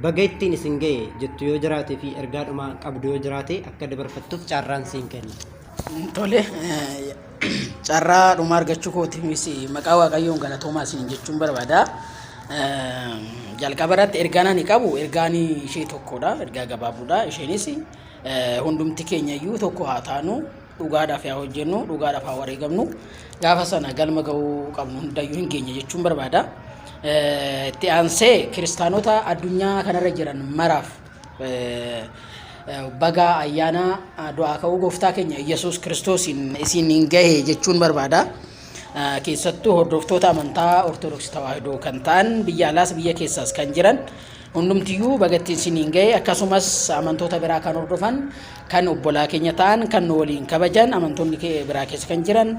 Speaker 3: baga ittiin isin gahe jettu yoo jiraate fi ergaa dhumaa qabdu yoo jiraate akka dabarfattuuf carraan siin kenna.
Speaker 6: Tole carraa dhumaa argachuu kootiinis maqaa Waaqayyoon galatoomaa isin jechuun barbaada. Jalqaba irratti ergaan ani qabu ergaan ishee tokkodha. Ergaa gabaabuudha. Isheenis hundumti keenya iyyuu tokko haa taanu dhugaadhaaf yaa hojjennu dhugaadhaaf haa wareegamnu gaafa sana galma ga'uu qabnu hundayyuu hin geenye jechuun barbaada. Itti aansee kiristaanota addunyaa kanarra jiran maraaf baga ayyaana du'aa ka'uu gooftaa keenya Yesuus Kiristoosiin isin gahe jechuun barbaada. Keessattuu hordoftoota amantaa Ortodoksii Tawaahidoo kan ta'an biyya alaas biyya keessaas kan jiran hundumtiyyuu baga isin gahe akkasumas amantoota biraa kan hordofan kan obbolaa keenya ta'an kan waliin kabajan amantoonni biraa keessa kan jiran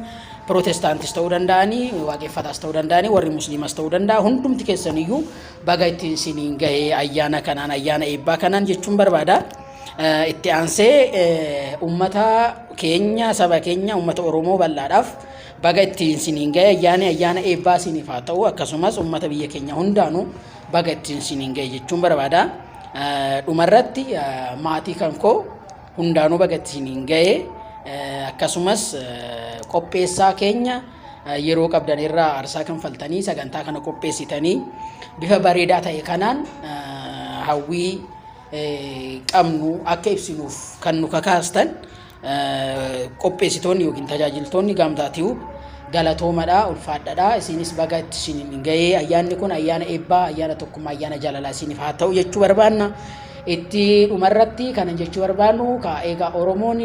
Speaker 6: Protestaantis ta'uu danda'anii waaqeffataas ta'uu danda'anii warri musliimas ta'uu danda'a hundumti keessaniyyuu baga isin gahe ayyaana kanaan ayyaana eebbaa kanaan jechuun barbaada. Itti aansee ummata keenya saba keenya ummata Oromoo bal'aadhaaf baga isin gahe ayyaana eebbaa isiniif haa ta'u akkasumas ummata biyya keenya hundaanuu baga isin gahe jechuun barbaada. Dhumarratti maatii kan koo hundaanuu baga isin gahe akkasumas qopheessaa keenya yeroo qabdan irraa aarsaa kan faltanii sagantaa kana qopheessitanii bifa bareedaa ta'e kanaan hawwii qabnu akka ibsinuuf kan nu kakaastan qopheessitoonni yookiin tajaajiltoonni gamtaatiif galatoomadha ulfaadhaadha. Isinis baga isin gahe ayyaanni kun ayyaana eebbaa ayyaana tokkummaa ayyaana jaalalaa isiniif haa ta'u jechuu barbaanna. Itti dhumarratti kanan jechuu barbaannu egaa Oromoon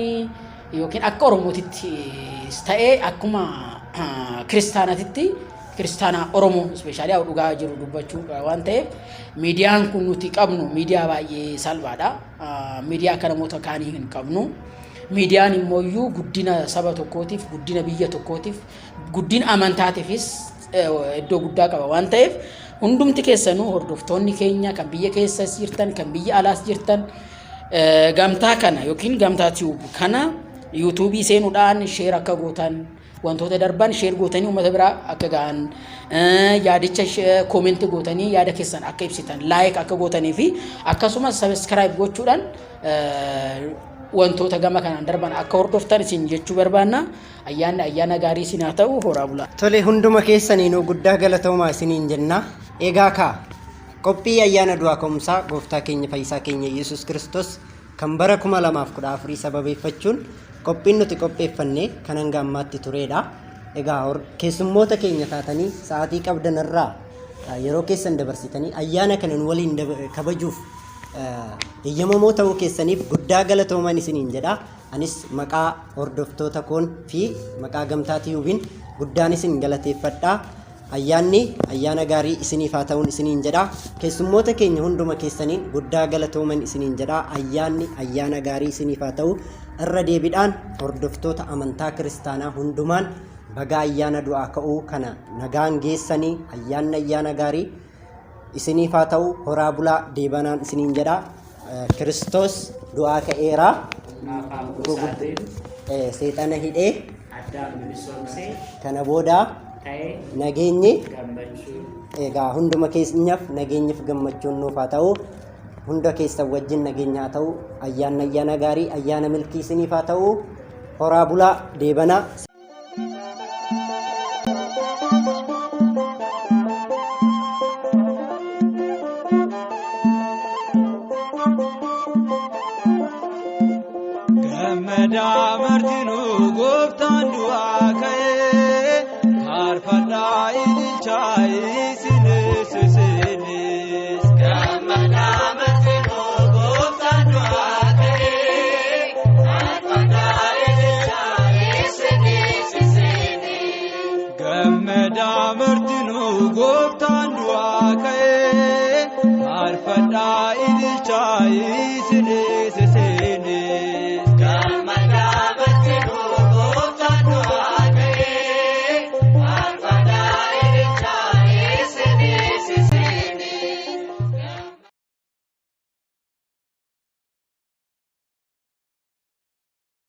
Speaker 6: yookiin akka Oromootitti ta'ee akkuma kiristaanatitti kiristaana Oromoo ispeeshaalii dhugaa jiru dubbachuu waan ta'eef miidiyaan kun nuti qabnu miidiyaa baay'ee salphaadha. Miidiyaa akka namoota kaanii hin qabnu. Miidiyaan immoo guddina saba tokkootiif guddina biyya tokkootiif guddina amantaatiifis iddoo guddaa qaba waan ta'eef hundumti keessanuu hordoftoonni keenya kan biyya keessas jirtan kan biyya alaas jirtan gamtaa kana yookiin gamtaa tiyuub kana yuutuubii seenuudhaan sheer akka gootan wantoota darban sheer gootanii uummata biraa akka ga'an yaadicha koomentii gootanii yaada keessan akka ibsitan laayik akka gootanii fi akkasumas sabiskiraayib gochuudhaan wantoota gama kanaan darban akka hordoftan isin jechuu barbaanna. Ayyaana gaarii isin haa ta'u horaa bulaa.
Speaker 3: Tole hunduma keessaniinuu guddaa galatoomaa isiniin jenna. Egaa qophii ayyaana du'aa ka'umsaa gooftaa keenya fayyisaa keenya Yesuus Kiristoos kan bara 2014 sababeeffachuun qophiin nuti qopheeffanne kan hanga ammaatti turedha. Egaa keessummoota keenya taatanii sa'aatii qabdan irraa yeroo keessan dabarsitanii ayyaana kana waliin kabajuuf eeyyamamoo ta'uu keessaniif guddaa galatoomaa isiniin jedha. Anis maqaa hordoftoota koon fi maqaa gamtaa tiyuubiin guddaan isin galateeffadha. Ayyaanni ayyaana gaarii isiniif haa ta'uun isiniin jedha. Keessummoota keenya hunduma keessaniin guddaa galatoomaa isiniin jedha. Ayyaanni ayyaana gaarii isiniif haa ta'u. Irra deebiidhaan hordoftoota amantaa kiristaanaa hundumaan baga ayyaana du'aa ka'uu kana nagaan geessanii ayyaana gaarii isiniif haa ta'u. Horaa bulaa deebanaan isiniin jedha. Kiristoos du'aa ka'eera. Seexana hidhee kana booda nageenyi egaa hunduma keenyaaf nageenyiif gammachuun nuuf haa ta'u. Hunda keessan wajjin nageenya haa ta'u. Ayyaana gaarii ayyaana milkii isiniif haa ta'u. Horaa bulaa deebanaa.
Speaker 1: Gammadaa martinuu gooftaan du'aa ka'ee faarfadhaa ililchaa isinis isinis.
Speaker 2: Gammadaa martinuu gooftaan du'aa ka'ee faarfadhaa ililchaa isinis isinis.
Speaker 1: Gammadaa martinuu gooftaan du'aa ka'ee faarfadhaa ililchaa isinis.